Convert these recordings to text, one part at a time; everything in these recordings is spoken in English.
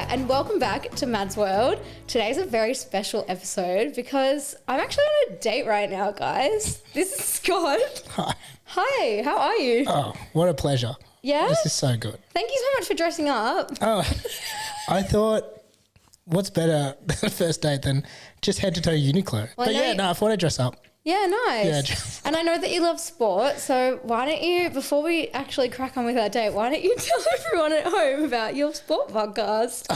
and welcome back to Mad's World. Today's a very special episode because I'm actually on a date right now, guys. This is Scott. Hi. Hi, how are you? Oh, what a pleasure. Yeah? This is so good. Thank you so much for dressing up. Oh, I thought, what's better than a first date than just head to toe Uniqlo? Well, but yeah, I thought I'd dress up. Yeah, nice. Yeah, and I know that you love sport, so why don't you, before we actually crack on with our date, why don't you tell everyone at home about your sport podcast?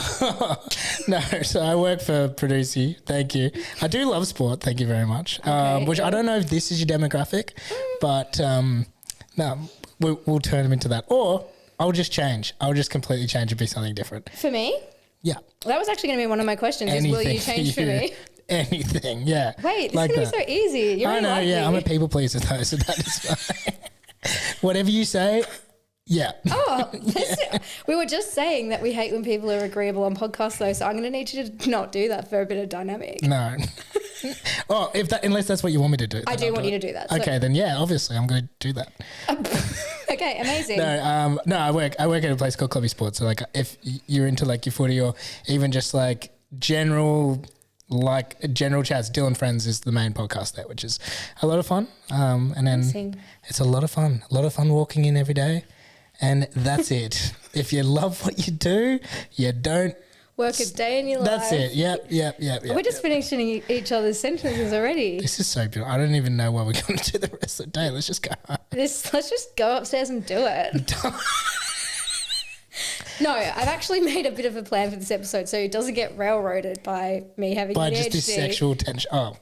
No, so I work for Producy. Thank you. I do love sport. Thank you very much. Okay, which I don't know if this is your demographic, but no, we'll turn them into that. Or I'll just change. I'll just completely change and be something different. For me? Yeah. That was actually going to be one of my questions. Will you change for me? Anything, yeah. Wait, this like is going to be so easy. You're I know, like yeah. me. I'm a people pleaser though, so that is fine. Whatever you say, yeah. Oh, we were just saying that we hate when people are agreeable on podcasts though, so I'm going to need you to not do that for a bit of dynamic. No. Oh, unless that's what you want me to do. I do want you to do that. Okay, then yeah, obviously I'm going to do that. Okay, amazing. No, I work at a place called Clubby Sports. So like if you're into like your footy or even just like general chats, Dylan Friends is the main podcast there, which is a lot of fun. And then Amazing. It's a lot of fun walking in every day. And that's it. If you love what you do, you don't work a day in your life. That's it. Yep. We're just finishing each other's sentences already. This is so beautiful. I don't even know what we're going to do the rest of the day. Let's just go home. Let's just go upstairs and do it. No, I've actually made a bit of a plan for this episode so it doesn't get railroaded by me having By ADHD. just this sexual tension. Oh.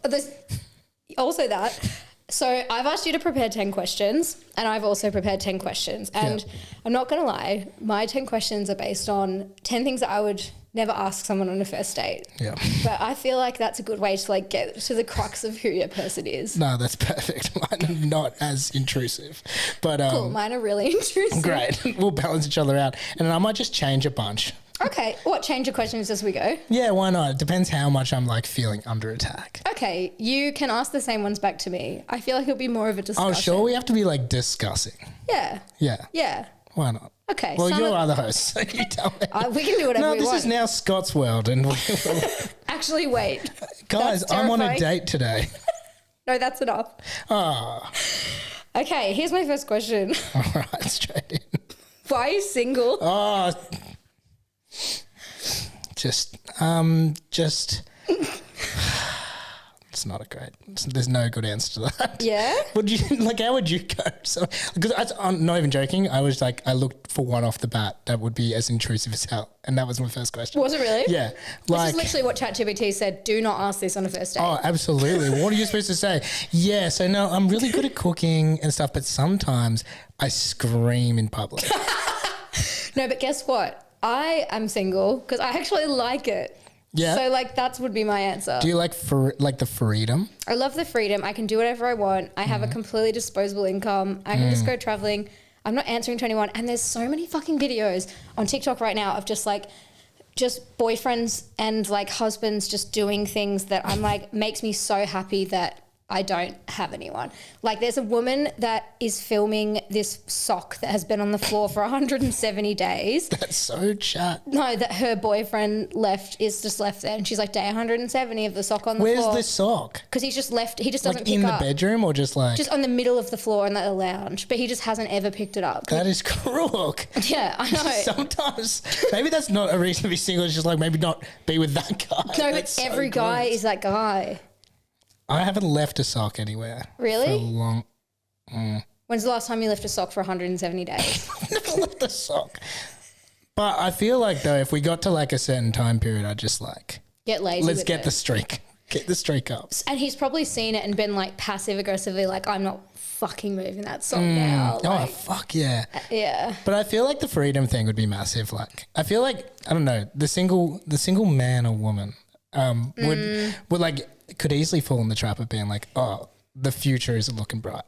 Also that. So I've asked you to prepare 10 questions and I've also prepared 10 questions. And I'm not going to lie, my 10 questions are based on 10 things that I would never ask someone on a first date. Yeah. But I feel like that's a good way to like get to the crux of who your person is. No, that's perfect. Mine are not as intrusive. But Cool, mine are really intrusive. Great. We'll balance each other out. And then I might just change a bunch. Okay. What, change your questions as we go? Yeah, why not? It depends how much I'm like feeling under attack. Okay. You can ask the same ones back to me. I feel like it'll be more of a discussion. Oh, sure. We have to be like discussing. Yeah. Yeah. Yeah. Why not? Okay. Well, you are the host, so you tell me. We can do whatever we want. No, this is now Scott's world. And Actually, wait. Guys, I'm on a date today. No, that's enough. Oh. Okay, here's my first question. All right, straight in. Why are you single? Oh. Just. It's not a great. There's no good answer to that. Yeah. How would you go? So, because I'm not even joking. I was like, I looked for one off the bat that would be as intrusive as hell, and that was my first question. Was it really? Yeah. This is literally what ChatGPT said. Do not ask this on a first date. Oh, absolutely. What are you supposed to say? Yeah. So no, I'm really good at cooking and stuff, but sometimes I scream in public. No, but guess what? I am single because I actually like it. Yeah. So that's would be my answer. Do you like the freedom? I love the freedom. I can do whatever I want. I have a completely disposable income. I can just go traveling. I'm not answering to anyone. And there's so many fucking videos on TikTok right now of just boyfriends and husbands just doing things that I'm like, makes me so happy that I don't have anyone. There's a woman that is filming this sock that has been on the floor for 170 days. That's so chat. No, that her boyfriend is just left there, and she's like, day 170 of the sock on the floor. Where's the sock? Because he's just left. He just doesn't pick in up. the bedroom or just on the middle of the floor in the lounge, but he just hasn't ever picked it up. That is cruel. Yeah, I know. Sometimes maybe that's not a reason to be single. It's just maybe not be with that guy. No, but every guy is that guy. I haven't left a sock anywhere. Really? For a long. When's the last time you left a sock for 170 days? I've never left a sock. But I feel like though, if we got to a certain time period, I'd just get lazy. Let's get the streak. Get the streak up. And he's probably seen it and been passive aggressively I'm not fucking moving that sock now. Oh fuck yeah. Yeah. But I feel the freedom thing would be massive. I feel I don't know, the single man or woman would could easily fall in the trap of being oh, the future isn't looking bright.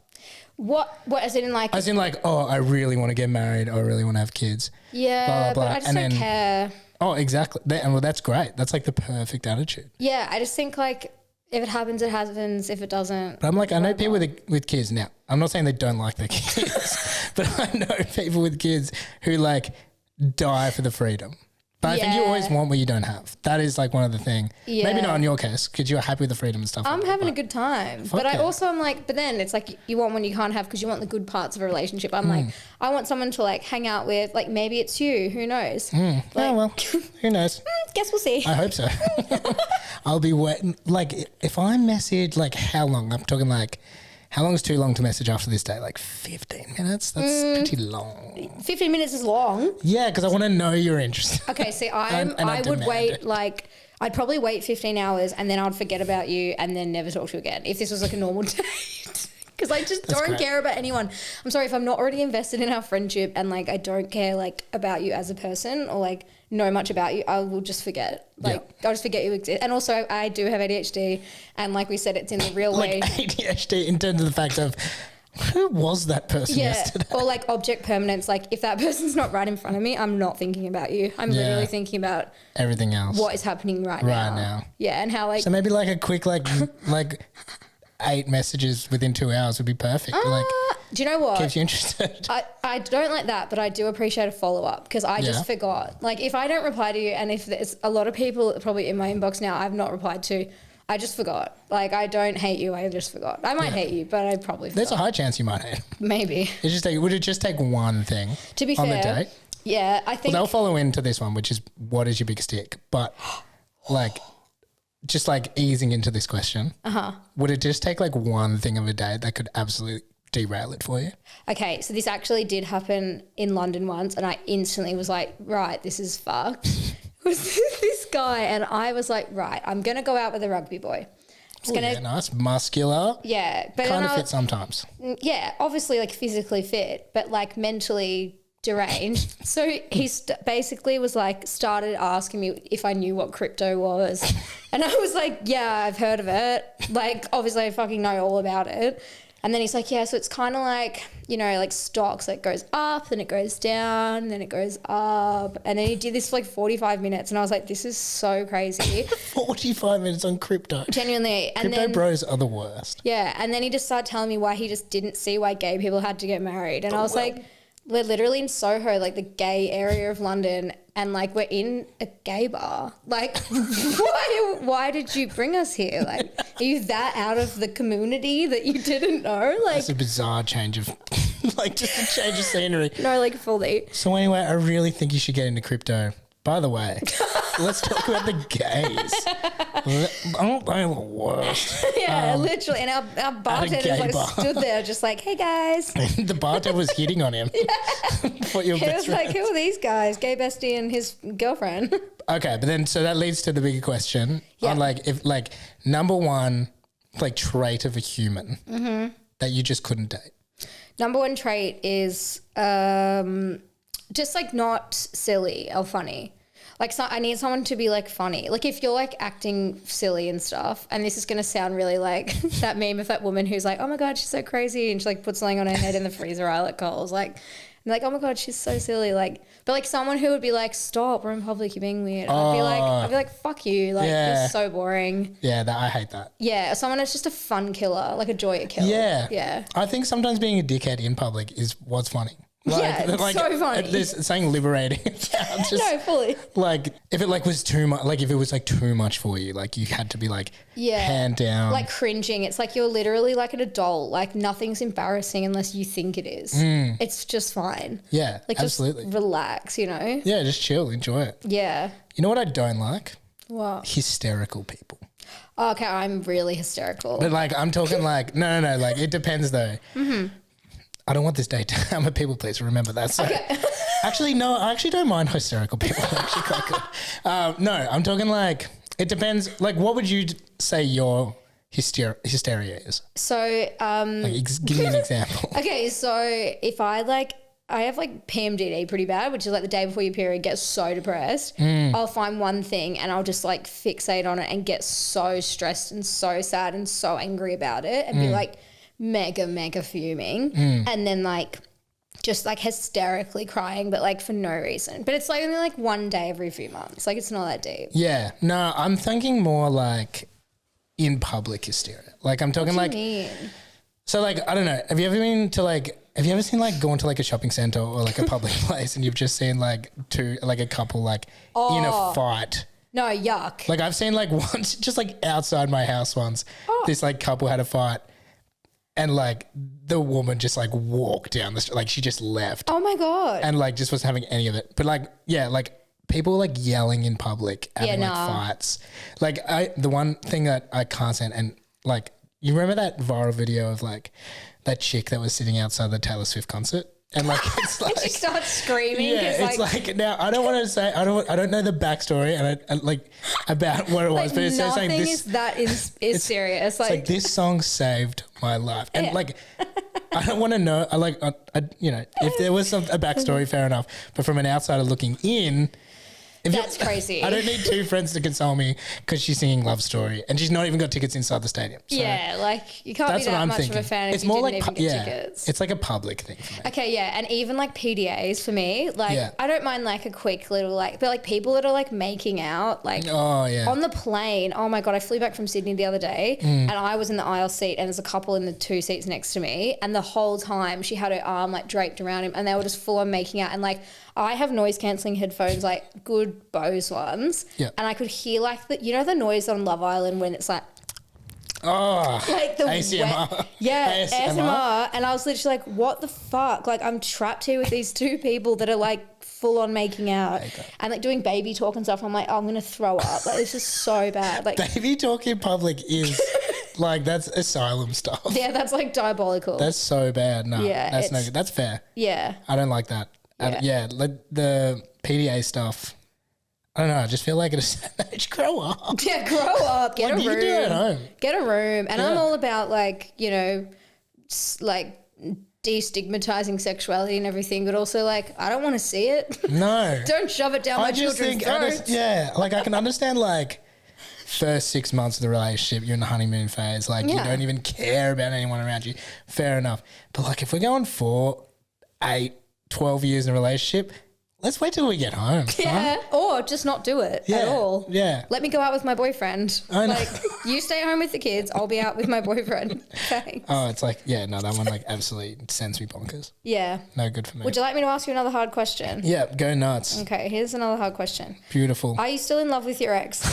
What as in As in oh, I really want to get married or I really want to have kids. Yeah, blah, blah, blah. But I just don't care. Oh, exactly. And that's great. That's the perfect attitude. Yeah, I just think if it happens, it happens. If it doesn't. But I'm I know people with kids now. I'm not saying they don't like their kids, but I know people with kids who die for the freedom. But I think you always want what you don't have. That is like one of the things. Yeah. Maybe not in your case because you're happy with the freedom and stuff. I'm like having that, a good time. But I also am like, but then it's like you want what you can't have because you want the good parts of a relationship. I'm like, I want someone to like hang out with. Like maybe it's you. Who knows? Like, oh, well, who knows? Guess we'll see. I hope so. I'll be waiting. Like if I message, like how long? I'm talking like, how long is too long to message after this day? Like 15 minutes? That's pretty long. 15 minutes is long. Yeah, because I want to know you're interested. Okay, see, I would wait like, I'd probably wait 15 hours and then I'd forget about you and then never talk to you again if this was like a normal date. Because I just don't care about anyone. I'm sorry, if I'm not already invested in our friendship and like I don't care like about you as a person or like know much about you, I will just forget. Like I'll just forget you exist. And also I do have ADHD and like we said, it's in the real way. ADHD in terms of the fact of who was that person yesterday? Or like object permanence. Like if that person's not right in front of me, I'm not thinking about you. I'm literally thinking about everything else. What is happening right now. Yeah, and how like. So maybe like a quick like 8 messages within 2 hours would be perfect. Like, do you know what? Keeps you interested. I don't like that, but I do appreciate a follow-up because I just forgot. Like if I don't reply to you and if there's a lot of people probably in my inbox now I've not replied to, I just forgot. Like I don't hate you, I just forgot. I might hate you, but I probably forgot. There's a high chance you might hate. Maybe. Would it just take one thing to be on fair, the date? Yeah, I think. Well, they'll follow into this one, which is what is your big stick? But like... just like easing into this question, would it just take like one thing of a day that could absolutely derail it for you? Okay, so this actually did happen in London once and I instantly was like, right, this is fucked. It was this guy and I was like, right, I'm going to go out with a rugby boy. Yeah, nice, muscular. Yeah. But kind of fit sometimes. Yeah, obviously like physically fit, but like mentally deranged. So he basically was like, started asking me if I knew what crypto was. And I was like, yeah, I've heard of it. Like, obviously I fucking know all about it. And then he's like, yeah, so it's kind of like, you know, like stocks, like goes up, then it goes down, then it goes up. And then he did this for like 45 minutes. And I was like, this is so crazy. 45 minutes on crypto. Genuinely. And crypto bros are the worst. Yeah. And then he just started telling me why he just didn't see why gay people had to get married. And I was like, we're literally in Soho, like the gay area of London, and like we're in a gay bar. Like, why did you bring us here? Like, are you that out of the community that you didn't know? Like, it's a bizarre change of, like, just a change of scenery. No, like fully. So anyway, I really think you should get into crypto. By the way, let's talk about the gays. Aren't they the worst? Yeah, literally. And our bartender like stood there just like, hey guys. The bartender was hitting on him. He was like, who are these guys? Gay bestie and his girlfriend. Okay, but then so that leads to the bigger question on like if like number one like trait of a human that you just couldn't date. Number one trait is just like not silly or funny. Like I need someone to be like funny. Like if you're like acting silly and stuff, and this is going to sound really like that meme of that woman who's like, oh my God, she's so crazy. And she like puts something on her head in the freezer aisle at Coles. Like, and like, oh my God, she's so silly. Like, but like someone who would be like, stop, we're in public, you're being weird. I'd be like, fuck you. Like, you're so boring. Yeah, I hate that. Yeah, someone that's just a fun killer, like a joy kill. Yeah. Yeah. I think sometimes being a dickhead in public is what's funny. Like, it's so funny. There's something liberating. No, fully. Like if it like was too much, like if it was like too much for you, like you had to be like hand down, like cringing. It's like you're literally like an adult. Like nothing's embarrassing unless you think it is. It's just fine. Yeah, like absolutely. Just relax, you know. Yeah, just chill, enjoy it. Yeah. You know what I don't like? What? Hysterical people. Oh, okay, I'm really hysterical. But like I'm talking like no, like it depends though. I don't want this date to. I'm a people pleaser. Remember that. So actually, no. I actually don't mind hysterical people. They're actually quite good. No, I'm talking like it depends. Like, what would you say your hysteria is? So, give me an example. Okay, so if I have like PMDD pretty bad, which is like the day before your period, get so depressed. I'll find one thing and I'll just like fixate on it and get so stressed and so sad and so angry about it and be like mega fuming and then like just like hysterically crying but like for no reason, but it's like only like one day every few months, like it's not that deep. Yeah, no, I'm thinking more like in public hysteria. Like I'm talking what do like you mean? So like I don't know, have you ever been to like have you ever seen like gone to like a shopping center or like a public place and you've just seen like a couple like in a fight? No, yuck. Like I've seen like once, just like outside my house once, this like couple had a fight and like the woman just like walked down the street, like she just left. Oh my God. And like just wasn't having any of it. But like, yeah, like people like yelling in public, having like fights. Like the one thing that I can't stand, and like, you remember that viral video of like that chick that was sitting outside the Taylor Swift concert? And like it's like she starts screaming. Yeah, it's like now I don't want to say I don't know the backstory and I like about what it was, like but it's saying this is serious. Like this song saved my life, and like I don't want to know. You know, if there was a backstory, fair enough. But from an outsider looking in. That's crazy. I don't need two friends to console me because she's singing Love Story and she's not even got tickets inside the stadium. So yeah, like you can't be that much of a fan if you didn't even get tickets. It's like a public thing for me. Okay, yeah, and even like PDAs for me, like I don't mind like a quick little like, but like people that are like making out like on the plane. Oh my God, I flew back from Sydney the other day and I was in the aisle seat and there's a couple in the two seats next to me and the whole time she had her arm like draped around him and they were just full on making out and like I have noise cancelling headphones, like good Bose ones. Yeah. And I could hear like the noise on Love Island when it's like, like the ASMR. ASMR. And I was literally like, what the fuck? Like I'm trapped here with these two people that are like full on making out and like doing baby talk and stuff. I'm like, I'm going to throw up. Like this is so bad. Like baby talk in public is like, that's asylum stuff. Yeah, that's like diabolical. That's so bad. No, that's no good. That's fair. Yeah. I don't like that. The PDA stuff. I don't know. I just feel like at a certain age, grow up. Yeah, grow up. Get a room. You can do it at home. Get a room. And I'm all about like, you know, like destigmatizing sexuality and everything, but also like, I don't want to see it. No. Don't shove it down my children's throats. Like I can understand like first 6 months of the relationship, you're in the honeymoon phase. Like you don't even care about anyone around you. Fair enough. But like if we're going 4, 8, 12 years in a relationship, let's wait till we get home. Yeah, or just not do it at all. Yeah. Let me go out with my boyfriend. I know. Like, you stay home with the kids, I'll be out with my boyfriend. Thanks. Oh, it's like, that one like absolutely sends me bonkers. Yeah. No good for me. Would you like me to ask you another hard question? Yeah, go nuts. Okay, here's another hard question. Beautiful. Are you still in love with your ex?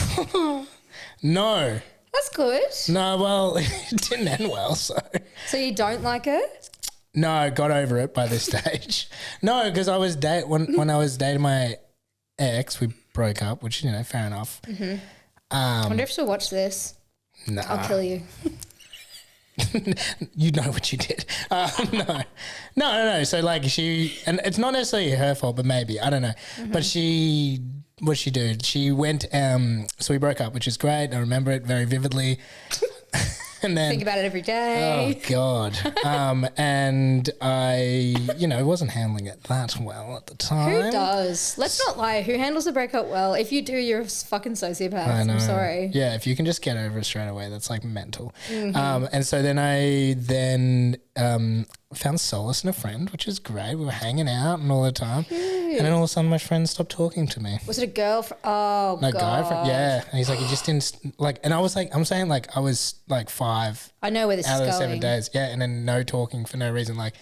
No. That's good. No, well, it didn't end well, so. So you don't like her? No, got over it by this stage. No, because I was when I was dating my ex, we broke up, which, you know, fair enough. Mm-hmm. I wonder if she'll watch this. Nah. I'll kill you. You know what you did. No. So like and it's not necessarily her fault, but maybe, I don't know. Mm-hmm. But what'd she do? She went, so we broke up, which is great. I remember it very vividly. And then think about it every day. Oh God. And I, wasn't handling it that well at the time. Who does? Let's not lie. Who handles a breakup well? If you do, you're a fucking sociopath. I know. I'm sorry. Yeah, if you can just get over it straight away, that's like mental. Mm-hmm. And so then I found solace in a friend, which is great. We were hanging out and all the time. And then all of a sudden my friend stopped talking to me. Was it a girlfriend? Oh, no, God. Guy friend. Yeah. And he's like, he just didn't like, and I was like, I'm saying like I was like 5. I know where this out is of going. 7 days. Yeah. And then no talking for no reason. Like,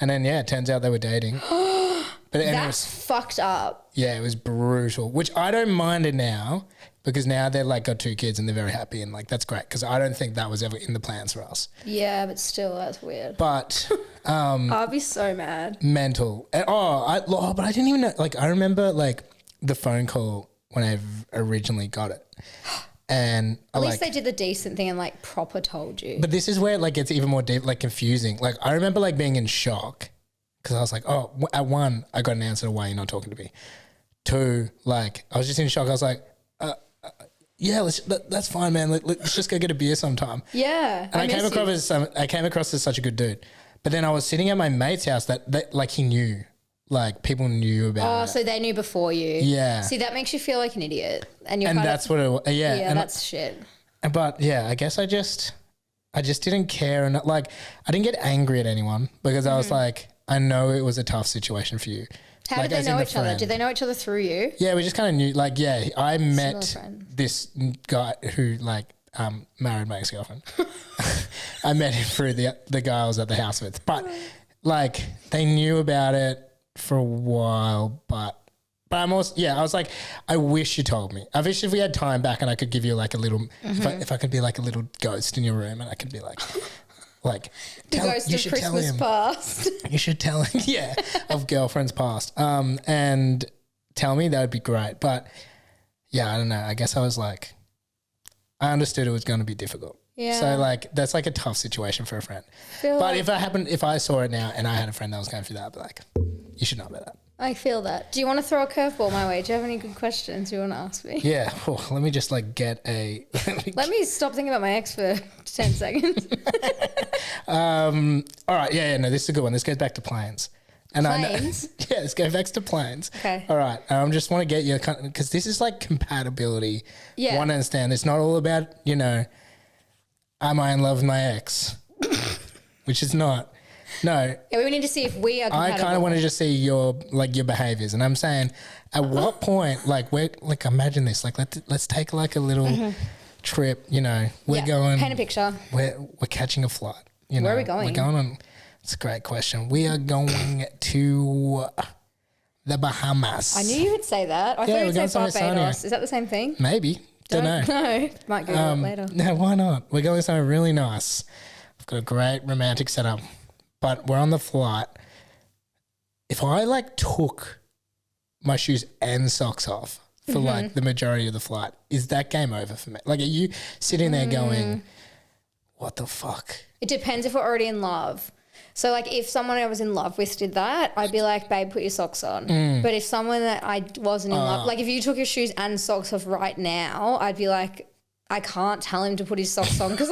and then, it turns out they were dating. But That's fucked up. Yeah, it was brutal, which I don't mind it now because now they're like got 2 kids and they're very happy and like, that's great. Because I don't think that was ever in the plans for us. Yeah, but still, that's weird. But I'll be so mad. Mental. But I didn't even know. Like, I remember like the phone call when I originally got it. And at least they did the decent thing and like proper told you. But this is where it like gets even more deep, like confusing. Like I remember like being in shock because I was like, oh, at 1, I got an answer to why you're not talking to me. 2, like I was just in shock. I was like, yeah, that's fine, man. Let's just go get a beer sometime. Yeah. And I came across as such a good dude. But then I was sitting at my mate's house that like he knew. Like people knew about it. Oh, so they knew before you. Yeah. See, that makes you feel like an idiot. And that's what it was. Yeah. Yeah, and that's shit. But yeah, I guess I just didn't care. And like, I didn't get angry at anyone because I was like, I know it was a tough situation for you. How did they know each other? Did they know each other through you? Yeah, we just kind of knew. Like, yeah, I met this guy who like married my ex-girlfriend. I met him through the guy I was at the house with. But like they knew about it for a while, but I'm also, I was like, I wish you told me. I wish if we had time back and I could give you like a little, if I could be like a little ghost in your room and I could be like the ghost of Christmas past. You should tell him, of girlfriends past, and tell me, that would be great. But yeah, I don't know. I guess I was like, I understood it was going to be difficult. Yeah. So like that's like a tough situation for a friend. But if I saw it now and I had a friend that was going through that, I'd be like, you should know about that. I feel that. Do you want to throw a curveball my way? Do you have any good questions you want to ask me? Yeah. Oh, let me just like get a. Let me stop thinking about my ex for 10 seconds. All right. Yeah. No, this is a good one. This goes back to planes. And planes? This goes back to planes. Okay. All right. I just want to get you, because this is like compatibility. Yeah. Want to understand. It's not all about, am I in love with my ex? Which is not. No. Yeah, we need to see if we are compatible. I kind of want to just see your behaviors. And I'm saying, at what point, like, imagine this. Like, let's take like a little trip, We're going. Paint a picture. We're catching a flight. Where are we going? We're going on. It's a great question. We are going to the Bahamas. I knew you would say that. I thought you would say Barbados. Is that the same thing? Maybe. Don't know. No. Might Google it later. No, why not? We're going somewhere really nice. We've got a great romantic setup. But we're on the flight. If I like took my shoes and socks off for like the majority of the flight, is that game over for me? Like, are you sitting there going, what the fuck? It depends if we're already in love. So like if someone I was in love with did that, I'd be like, babe, put your socks on. But if someone that I wasn't in love, like if you took your shoes and socks off right now, I'd be like, I can't tell him to put his socks on because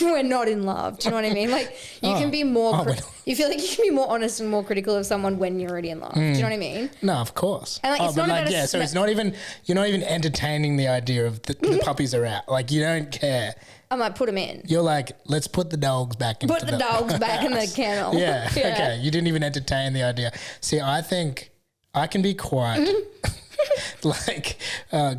we're not in love. Do you know what I mean? Like you can be more, you feel like you can be more honest and more critical of someone when you're already in love. Do you know what I mean? No, of course. And like, it's not about so it's not even, you're not even entertaining the idea of the puppies are out. Like you don't care. I might put them in. You're like, let's put the dogs back into the dogs back in the kennel. Yeah. Okay. You didn't even entertain the idea. See, I think I can be quite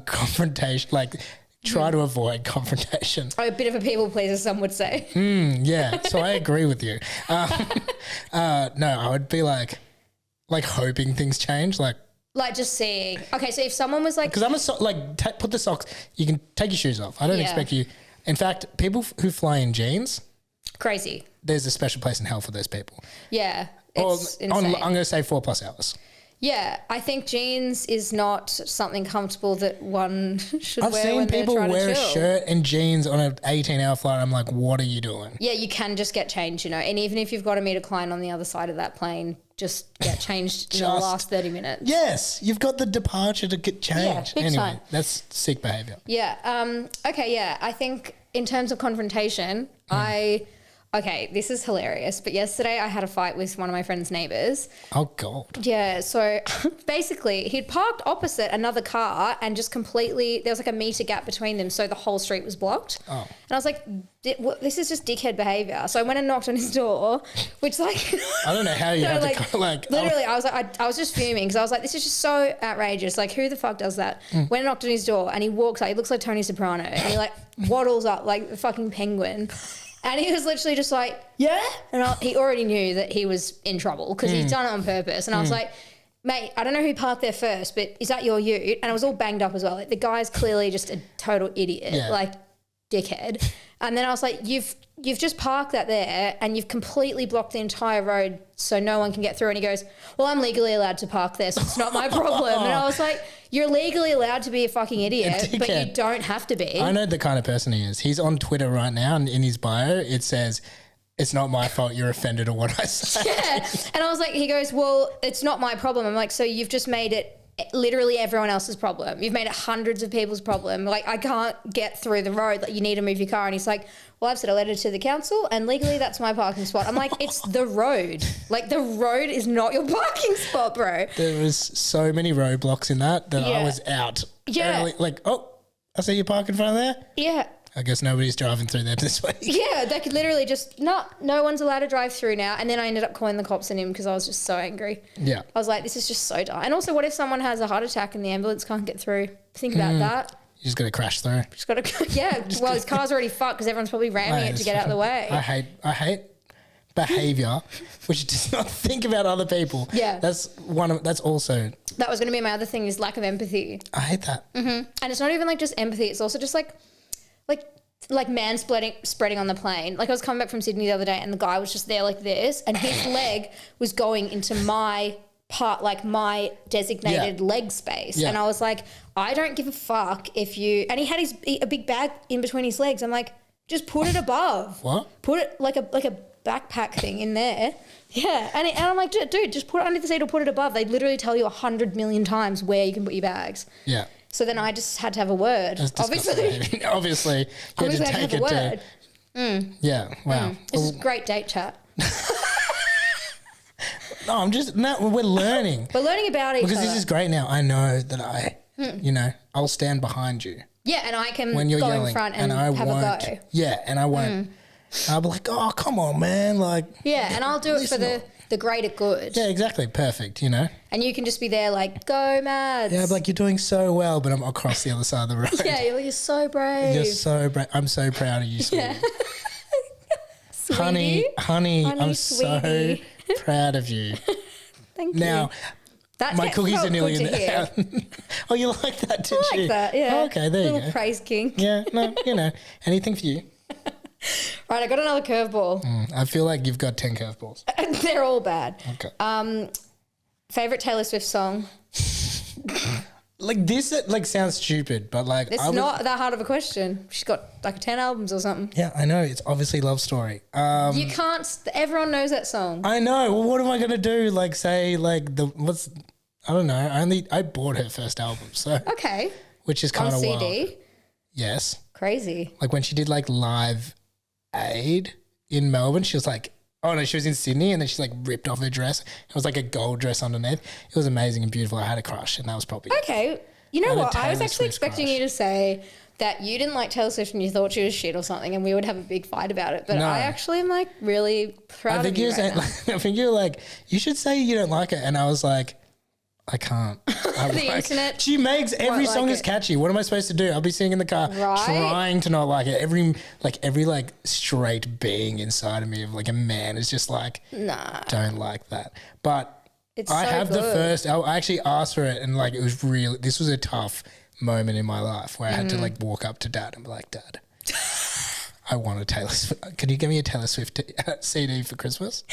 confrontation, like try to avoid confrontation. Oh, a bit of a people pleaser, some would say. Yeah. So I agree with you. No, I would be like hoping things change. Like just seeing. Okay. So if someone was like, because I'm put the socks, you can take your shoes off. I don't expect you. In fact, people who fly in jeans, crazy. There's a special place in hell for those people. Yeah, it's insane. I'm going to say 4+ hours. Yeah, I think jeans is not something comfortable that one should wear. I've seen people wear a shirt and jeans on an 18-hour flight. I'm like, what are you doing? Yeah, you can just get changed, and even if you've got to meet a client on the other side of that plane, just get changed in the last 30 minutes. Yes, you've got the departure to get changed. Yeah, big time. That's sick behaviour. Yeah. Okay. Yeah. I think in terms of confrontation, Okay, this is hilarious, but yesterday I had a fight with one of my friend's neighbours. Oh, God. Yeah, so basically he'd parked opposite another car and just completely, there was like a metre gap between them, so the whole street was blocked. Oh. And I was like, this is just dickhead behaviour. So I went and knocked on his door, which like... I don't know how you have literally, I was like, I was just fuming because I was like, this is just so outrageous. Like, who the fuck does that? Went and knocked on his door and he walks up, he looks like Tony Soprano, and he like waddles up like the fucking penguin. And he was literally just like, yeah. And he already knew that he was in trouble because he'd done it on purpose. And I was like, mate, I don't know who parked there first, but is that your ute? And it was all banged up as well. Like the guy's clearly just a total idiot, like dickhead. And then I was like, you've just parked that there and you've completely blocked the entire road so no one can get through. And he goes, well, I'm legally allowed to park there, so it's not my problem. And I was like, you're legally allowed to be a fucking idiot, but you don't have to be. I know the kind of person he is. He's on Twitter right now, and in his bio, it says, it's not my fault you're offended at what I say. Yeah. And I was like, he goes, well, it's not my problem. I'm like, so you've just made it literally everyone else's problem. You've made it hundreds of people's problem. Like, I can't get through the road. Like, you need to move your car. And he's like, well, I've sent a letter to the council and legally that's my parking spot. I'm like, it's the road. Like, the road is not your parking spot, bro. There was so many roadblocks in that I was out. Yeah. Early, like, oh, I see you park in front of there? Yeah. I guess nobody's driving through there this week. Yeah, they could literally just, no one's allowed to drive through now. And then I ended up calling the cops on him because I was just so angry. Yeah. I was like, this is just so dumb. And also, what if someone has a heart attack and the ambulance can't get through? Think about that. You just got to crash through. Just got to, yeah. Well, his car's already fucked because everyone's probably ramming it to get out of the way. I hate behavior, which does not think about other people. Yeah. That's also. That was going to be my other thing is lack of empathy. I hate that. Mm-hmm. And it's not even like just empathy. It's also just like spreading on the plane. Like I was coming back from Sydney the other day and the guy was just there like this and his leg was going into my part, like my designated leg space. Yeah. And I was like, I don't give a fuck if you, and he had a big bag in between his legs. I'm like, just put it above. What? Put it like a backpack thing in there. Yeah. And I'm like, dude, just put it under the seat or put it above. They literally tell you 100 million times where you can put your bags. Yeah. So then I just had to have a word. Obviously, you had to take it to. Yeah. Wow. This is great date chat. No, we're learning. We're learning about each other. Because this is great now. I know that I'll stand behind you. Yeah, and I can when you're go yelling, in front and I have won't, a go. Yeah, and I won't. I'll be like, oh, come on, man. Like, yeah, and I'll do it for the greater good. Yeah, exactly. Perfect, And you can just be there like, go, Mads. Yeah, I'm like, you're doing so well, but I'm across the other side of the road. Yeah, you're so brave. You're so brave. I'm so proud of you, sweetie. Yeah. honey, I'm sweetie. so proud of you. Thank you. Now, my cookies are nearly in there. Oh, you like that, did you? I like that, yeah. Oh, okay, there you go. Little praise king. Yeah, no, anything for you. Right, I got another curveball. I feel like you've got 10 curveballs. They're all bad. Okay. Favorite Taylor Swift song? Like this, sounds stupid, but like it's not that hard of a question. She's got like 10 albums or something. Yeah, I know. It's obviously Love Story. You can't. Everyone knows that song. I know. Well, what am I gonna do? Like say like I don't know. I bought her first album, so okay. Which is kind of on wild. CD. Yes. Crazy. Like when she did like Live Aid in Melbourne, she was like, oh no, she was in Sydney and then she like ripped off her dress. It was like a gold dress underneath. It was amazing and beautiful. I had a crush and that was probably okay. You know what? I was Taylor actually Swift expecting crush. you to say that you didn't like Taylor Swift and you thought she was shit or something and we would have a big fight about it. But No. I actually am like really proud of you right now. I think you're like, you should say you don't like it. And I was like, I can't. The internet She makes every won't song like is it. catchy. What am I supposed to do? I'll be sitting in the car trying to not like it. Every straight being inside of me of like a man is just like, nah, don't like that. But I so have the good. first. I actually asked for it, and like it was really. This was a tough moment in my life where I had to like walk up to Dad and be like, Dad, I want a Taylor Swift. Can you give me a Taylor Swift CD for Christmas?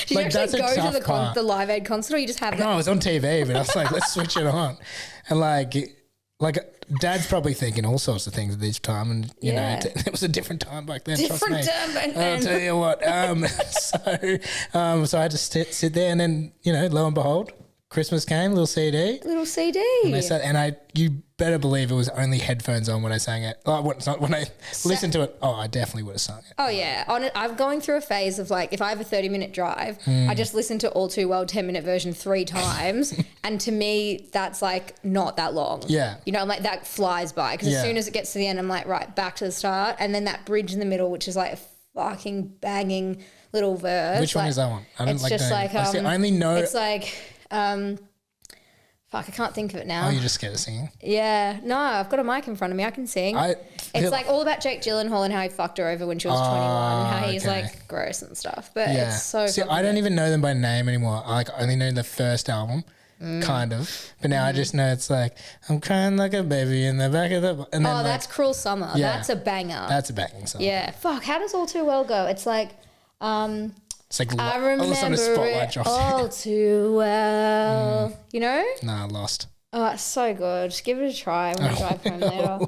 Did you actually go to part. the Live Aid concert or you just have No, it was on TV, but I was like, let's switch it on. And like Dad's probably thinking all sorts of things at this time, and you know, it was a different time back then. Different time back then. I'll tell you what. So I had to sit there, and then lo and behold, Christmas came, little CD. And you better believe it was only headphones on when I sang it. Oh, when I listened to it, I definitely would have sung it. Oh yeah, I'm going through a phase of like if I have a 30-minute drive, I just listen to All Too Well 10-minute version 3 times, and to me that's like not that long. Yeah, I'm like that flies by because as soon as it gets to the end, I'm like right back to the start, and then that bridge in the middle, which is like a fucking banging little verse. Which one is that one? I don't like that. I only know. It's like. Fuck, I can't think of it now. Oh, you're just scared of singing? Yeah. No, I've got a mic in front of me. I can sing. It's like all about Jake Gyllenhaal and how he fucked her over when she was 21 and how he's like gross and stuff. But it's so See, I don't even know them by name anymore. I only know the first album, kind of. But now I just know it's like, I'm crying like a baby in the back of the... And then that's Cruel Summer. Yeah, that's a banger. That's a banging song. Yeah. Fuck, how does All Too Well go? It's like... It's like I remember all of a sudden a spotlight drops. All too well. You know? Nah, lost. Oh, it's so good. Just give it a try when we drive home later.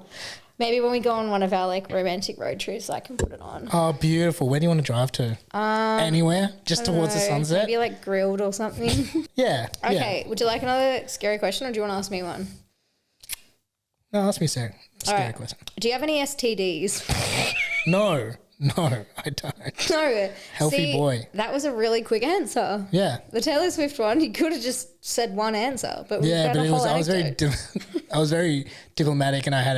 Maybe when we go on one of our like romantic road trips, I can put it on. Oh, beautiful. Where do you want to drive to? Anywhere? Just towards the sunset? Maybe like Grilled or something. Yeah. Okay. Would you like another scary question or do you want to ask me one? No, ask me a scary question. Do you have any STDs? No, I don't. No. Healthy boy. That was a really quick answer. Yeah. The Taylor Swift one, you could have just said one answer, but we found a whole anecdote. I was very diplomatic, and I had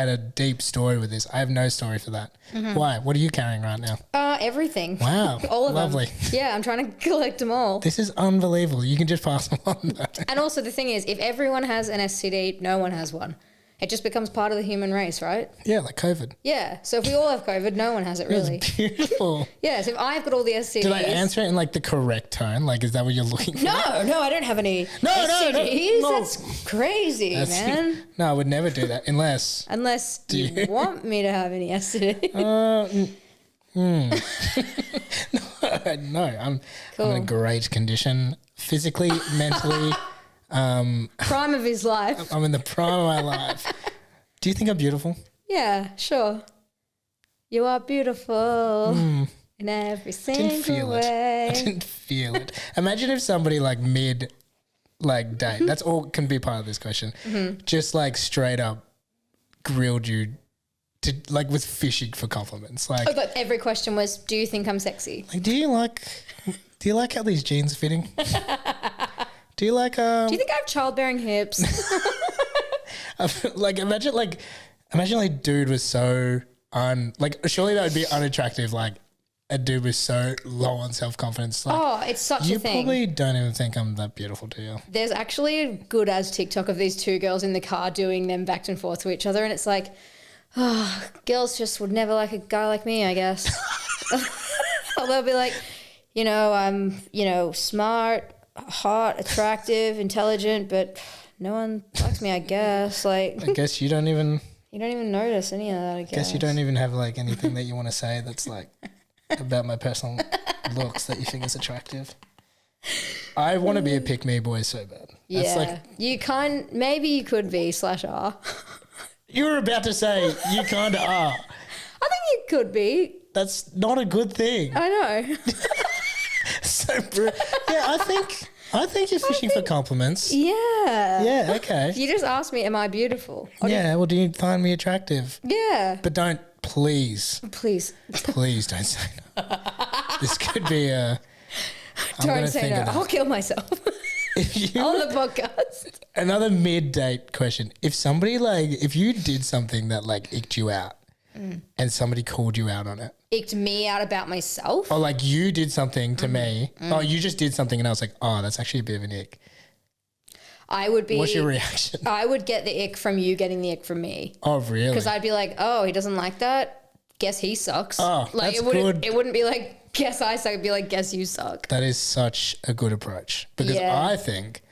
a deep story with this. I have no story for that. Why? What are you carrying right now? Everything. Wow. All of Lovely. them. Yeah, I'm trying to collect them all. This is unbelievable. You can just pass them on though. And also the thing is, if everyone has an STD, no one has one. It just becomes part of the human race, right? Yeah, like COVID. Yeah. So if we all have COVID, no one has it really. It's beautiful. Yeah. So if I've got all the STDs. Did I answer it in like the correct tone? Like, is that what you're looking for? No, I don't have any STDs. No. That's crazy, man. No, I would never do that unless You want me to have any STDs. No, I'm Cool. in a great condition physically, mentally. Prime of his life. I'm in the prime of my life. Do you think I'm beautiful? Yeah, sure. You are beautiful in every single way. I didn't feel it. Imagine if somebody like mid like date, that's all can be part of this question, just like straight up grilled you to like was fishing for compliments. Like, But every question was, do you think I'm sexy? like do you like how these jeans are fitting? Do you like Do you think I have childbearing hips? like imagine dude was so surely that would be unattractive, like a dude was so low on self-confidence. Like, Oh, it's such you a thing. probably don't even think I'm that beautiful, do you? There's actually a good as TikTok of these two girls in the car doing them back and forth to each other, and it's like, oh, girls just would never like a guy like me, I guess. Or they'll be like, I'm, smart, hot, attractive, intelligent, but no one likes me, I guess. Like, I guess you don't even notice any of that, I guess. you don't even have like anything that you want to say that's like about my personal looks that you think is attractive. I want to be a pick me boy so bad. Yeah, maybe you could be /are. You were about to say you kind of are. I think you could be. That's not a good thing. I know. Yeah, I think you're fishing for compliments. Yeah. Yeah, okay. You just asked me, am I beautiful? Well, do you find me attractive? Yeah. But don't, please don't say no. This could be Don't say no. I'll kill myself on the podcast. Another mid-date question. If somebody if you did something that like icked you out and somebody called you out on it. Icked me out about myself? Or like you did something to me. Oh, you just did something and I was like, oh, that's actually a bit of an ick. I would be. What's your reaction? I would get the ick from you getting the ick from me. Oh, really? Because I'd be like, oh, he doesn't like that. Guess he sucks. Oh, like that's good. good. It wouldn't be like, guess I suck. It'd be like, guess you suck. That is such a good approach. Because Yeah. I think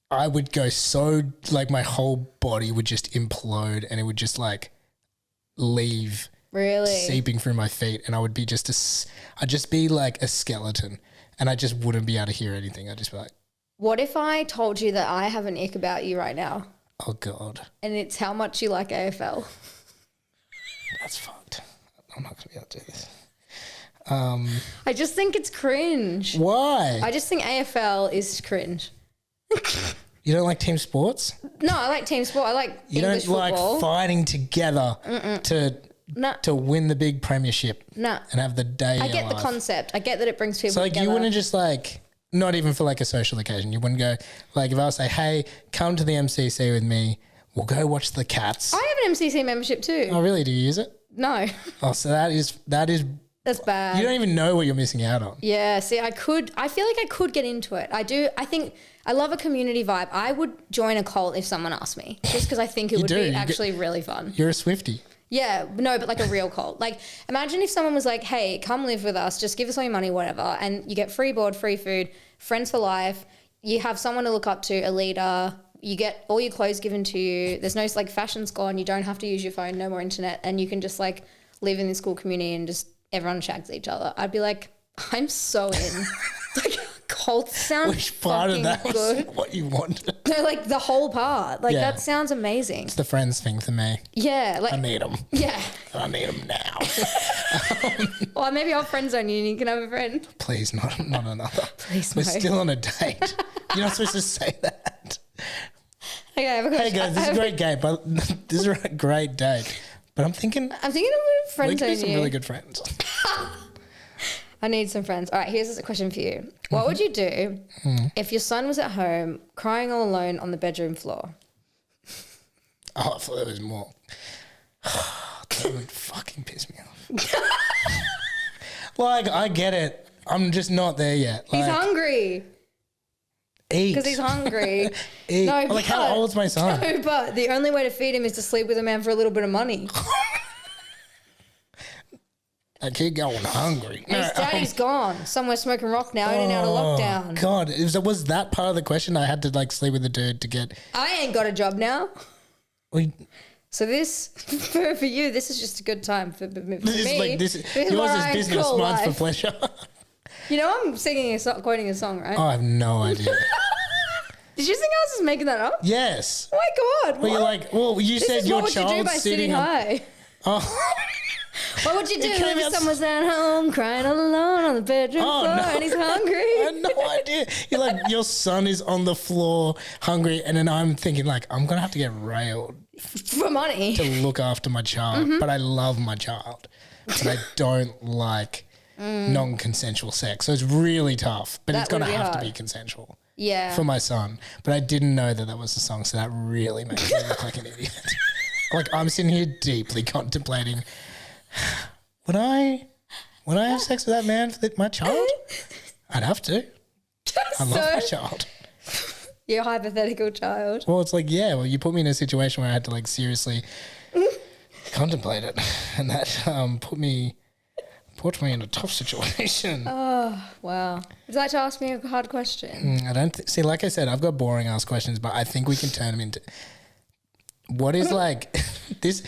I would go so, like my whole body would just implode and it would just like leave. Really? Seeping through my feet, and I would be I'd just be like a skeleton, and I just wouldn't be able to hear anything. I'd just be like, What if I told you that I have an ick about you right now? oh God, And it's how much you like AFL. that's fucked. I'm not gonna be able to do this. I just think it's cringe. Why? I just think AFL is cringe. You don't like team sports? No, I like team sport. I like You English don't football. like fighting together No. to win the big premiership No. and have the day I of get your the life. concept. I get that it brings people So like together. you wouldn't just like, not even for like a social occasion, you wouldn't go like, if I was say, hey, come to the MCC with me, we'll go watch the Cats. I have an MCC membership too. Oh really? Do you use it? No, Oh, so that is that's bad. you don't even know what you're missing out on. Yeah, see, I feel like I could get into it. I do. I think I love a community vibe. I would join a cult if someone asked me, just because I think it would be actually really fun. You're a Swiftie. Yeah, no, but like a real cult. Like, imagine if someone was like, hey, come live with us, just give us all your money, whatever, and you get free board, free food, friends for life, you have someone to look up to, a leader, you get all your clothes given to you, there's no, like, fashion's gone, you don't have to use your phone, no more internet, and you can just, like, live in this cool community and just everyone shags each other. I'd be like, I'm so in. Like, cults sound Which part of that was good. what you wanted? No, like, the whole part. Like, Yeah. that sounds amazing. It's the friends thing for me. Yeah, like, I need them. yeah. I need them now. Or maybe I'll friend zone you and you can have a friend. Please, not another. Please, We're no. still on a date. You're not supposed to say that. Okay, I have a question. Hey guys, this is a great date, but this is a great date. But I'm thinking I'm thinking of we friend could be zone some you. really good friends. I need some friends. All right, here's a question for you. What would you do if your son was at home crying all alone on the bedroom floor? Oh, I thought there was more. That would fucking piss me off. Like, I get it. I'm just not there yet. He's Like, hungry. Eat. Because he's hungry. Eat. No, Like, how old's my son? No, but the only way to feed him is to sleep with a man for a little bit of money. I keep going hungry. And his daddy's gone. Somewhere smoking rock now, in and out of lockdown. God, was that part of the question? I had to like sleep with a dude to get... I ain't got a job now. Well, So this, for you, this is just a good time. For me, yours is business, mine's for pleasure. You know I'm singing a song, quoting a song, right? I have no idea. Did you think I was just making that up? Yes. Oh my God. Well, you're like, well, you said your child's child's sitting on... high. Oh. What would you do came if out- someone's at home crying all alone on the bedroom floor and he's hungry? I had no idea. You're like, your son is on the floor hungry, and then I'm thinking like, I'm going to have to get railed For money. to look after my child. But I love my child. But I don't like non-consensual sex. So it's really tough. But That it's going to would be have to hard. be consensual Yeah. for my son. But I didn't know that was the song, so that really makes me look like an idiot. Like, I'm sitting here deeply contemplating, would I have sex with that man for my child? I'd have to. I love my child. Your hypothetical child. Well, it's like, yeah, well, you put me in a situation where I had to like seriously contemplate it, and that put me in a tough situation. Oh, wow. Would you like to ask me a hard question? I don't see. Like I said, I've got boring ass questions, but I think we can turn them into what is like this.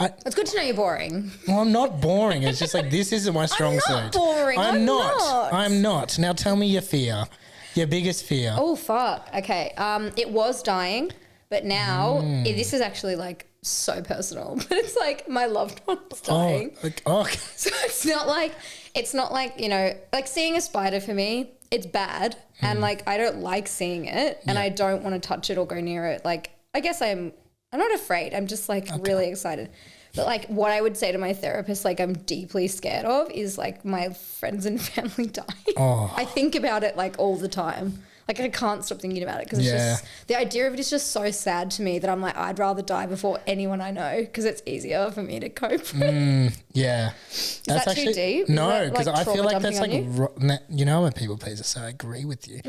It's good to know you're boring. Well, I'm not boring. It's just like this isn't my strong suit. I'm not boring. I'm not. I'm not. Now tell me your fear, your biggest fear. Oh, fuck. Okay. It was dying, but now this is actually like so personal. But it's like my loved one was dying. Okay. So it's not like, you know, like seeing a spider for me, it's bad. And like, I don't like seeing it and I don't want to touch it or go near it. Like, I guess I'm not afraid. I'm just like really excited. But like what I would say to my therapist, like I'm deeply scared of is like my friends and family dying. Oh. I think about it like all the time. Like I can't stop thinking about it because it's just, the idea of it is just so sad to me that I'm like, I'd rather die before anyone I know because it's easier for me to cope with. Yeah. Is that too deep? No, Is that, because like, I feel like trauma that's like, dumping you know, I'm a people pleaser, so I agree with you.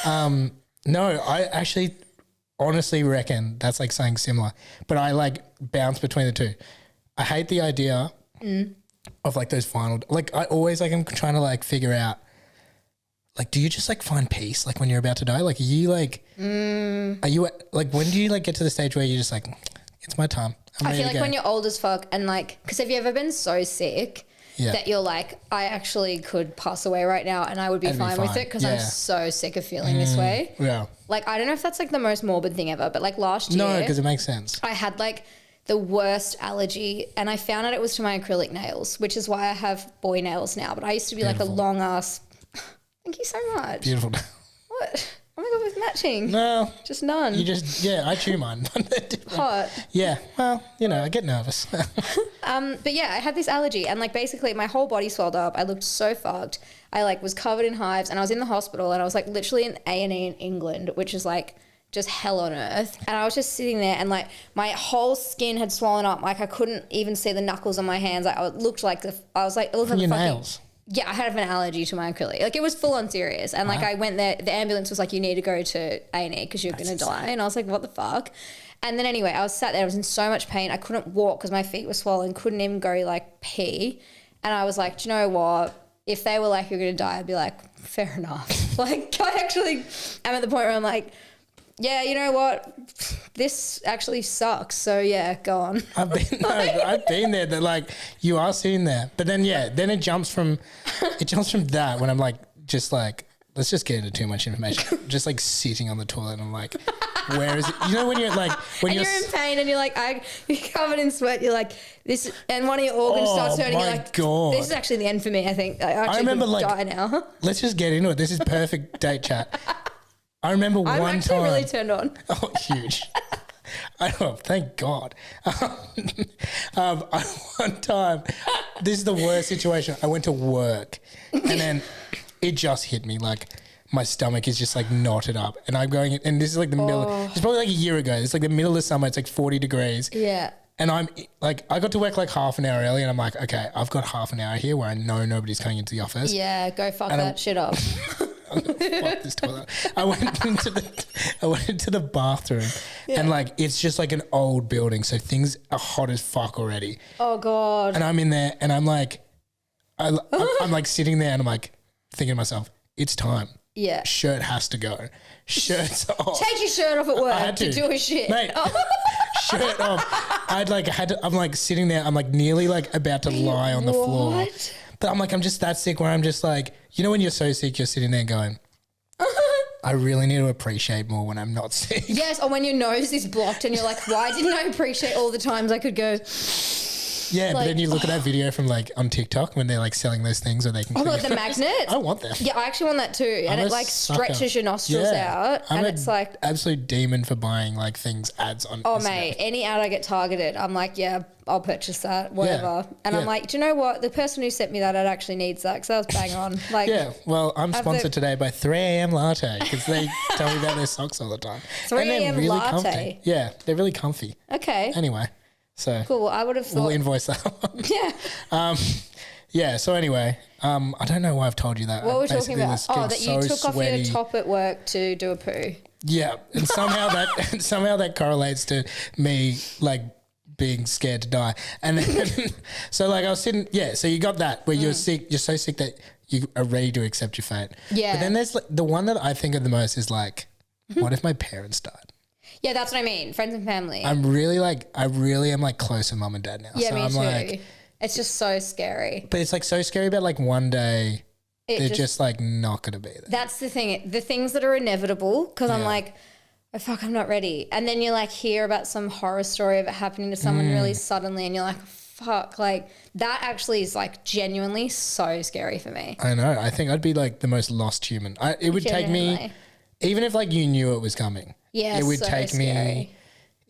No, I actually honestly reckon that's like something similar, but I like bounce between the two. I hate the idea of like those final, like I always like I'm trying to like figure out, like, do you just like find peace like when you're about to die? Like, are you like, are you like, when do you like get to the stage where you're just like, it's my time? I feel like when you're old as fuck and like, because have you ever been so sick that you're like, I actually could pass away right now and I would be fine with it because I'm so sick of feeling this way. Yeah. Like, I don't know if that's like the most morbid thing ever, but like last year. No, because it makes sense. I had like the worst allergy and I found out it was to my acrylic nails, which is why I have boy nails now. But I used to be like a long ass. Thank you so much. Beautiful. What? Oh my God, we're matching. No. Just none. You just, I chew mine. Hot. Yeah. Well, you know, I get nervous. But yeah, I had this allergy and like basically my whole body swelled up. I looked so fucked. I like was covered in hives and I was in the hospital and I was like literally in A&E in England, which is like just hell on earth. And I was just sitting there and like my whole skin had swollen up. Like I couldn't even see the knuckles on my hands. Like it looked like it looked like From the your fucking, nails. Yeah, I had an allergy to my acrylic. Like it was full on serious. And like I went there, the ambulance was like, you need to go to A&E because you're going to die. And I was like, what the fuck? And then anyway, I was sat there. I was in so much pain. I couldn't walk because my feet were swollen. Couldn't even go like pee. And I was like, do you know what? If they were like, you're going to die, I'd be like, fair enough. Like I actually am at the point where I'm like, yeah, you know what? This actually sucks. So yeah, go on. I've been there. That like you are sitting there, but then then it jumps from that when I'm like just like let's just get into too much information. Just like sitting on the toilet, and I'm like, where is it? You know when you're like when you're in pain and you're like you're covered in sweat. You're like this, and one of your organs starts hurting. You're like, God. This is actually the end for me. I think I remember could like die now. Let's just get into it. This is perfect date chat. I remember I'm one actually time. really turned on. Oh, huge. Thank God. One time, this is the worst situation. I went to work and then it just hit me like my stomach is just like knotted up and I'm going, and this is like the middle, it's probably like a year ago. It's like the middle of the summer. It's like 40 degrees. Yeah. And I'm like, I got to work like half an hour early and I'm like, okay, I've got half an hour here where I know nobody's coming into the office. Yeah, go fuck that shit up. Fuck this toilet. I went into the bathroom and like it's just like an old building, so things are hot as fuck already. Oh God. And I'm in there and I'm like, I'm like sitting there and I'm like thinking to myself, it's time. Yeah. Shirt has to go. Shirt's off. Take your shirt off at work to do a shit. Mate, shirt off. I'm like sitting there, I'm like nearly like about to lie on the floor. But I'm just that sick where I'm just like, you know when you're so sick, you're sitting there going, I really need to appreciate more when I'm not sick. Yes, or when your nose is blocked and you're like, why didn't I appreciate all the times I could go... Yeah, like, but then you look at that video from like on TikTok when they're like selling those things where they can... Oh, the magnets? I want them. Yeah, I actually want that too. And it like stretches your nostrils out. I'm it's like... absolute demon for buying like things, ads on Oh, Instagram. mate, any ad I get targeted, I'm like, yeah, I'll purchase that, whatever. And I'm like, do you know what? The person who sent me that ad actually needs that because I was bang on. Like, yeah, well, I'm sponsored today by 3 a.m. Latte because they tell me about their socks all the time. 3 a.m. really Latte? Comfy. Yeah, they're really comfy. Okay. Anyway. So cool. I would have thought. We'll invoice that one. Yeah. Yeah. So anyway, I don't know why I've told you that. What were we talking about? Oh, that you took sweaty. off your top at work to do a poo. Yeah, and somehow that correlates to me like being scared to die. And then, so like I was sitting. Yeah. So you got that where you're sick. You're so sick that you are ready to accept your fate. Yeah. But then there's like the one that I think of the most is like, what if my parents died? Yeah, that's what I mean. Friends and family. I really am like close to mum and dad now. Yeah, so me I'm too. like, it's just so scary. but it's like so scary about like one day they're just like not going to be there. That's the thing. The things that are inevitable because I'm like, oh, fuck, I'm not ready. And then you like hear about some horror story of it happening to someone really suddenly and you're like, fuck, like that actually is like genuinely so scary for me. I know. I think I'd be like the most lost human. It would take me, even if like you knew it was coming. Yeah, it would so take scary. me.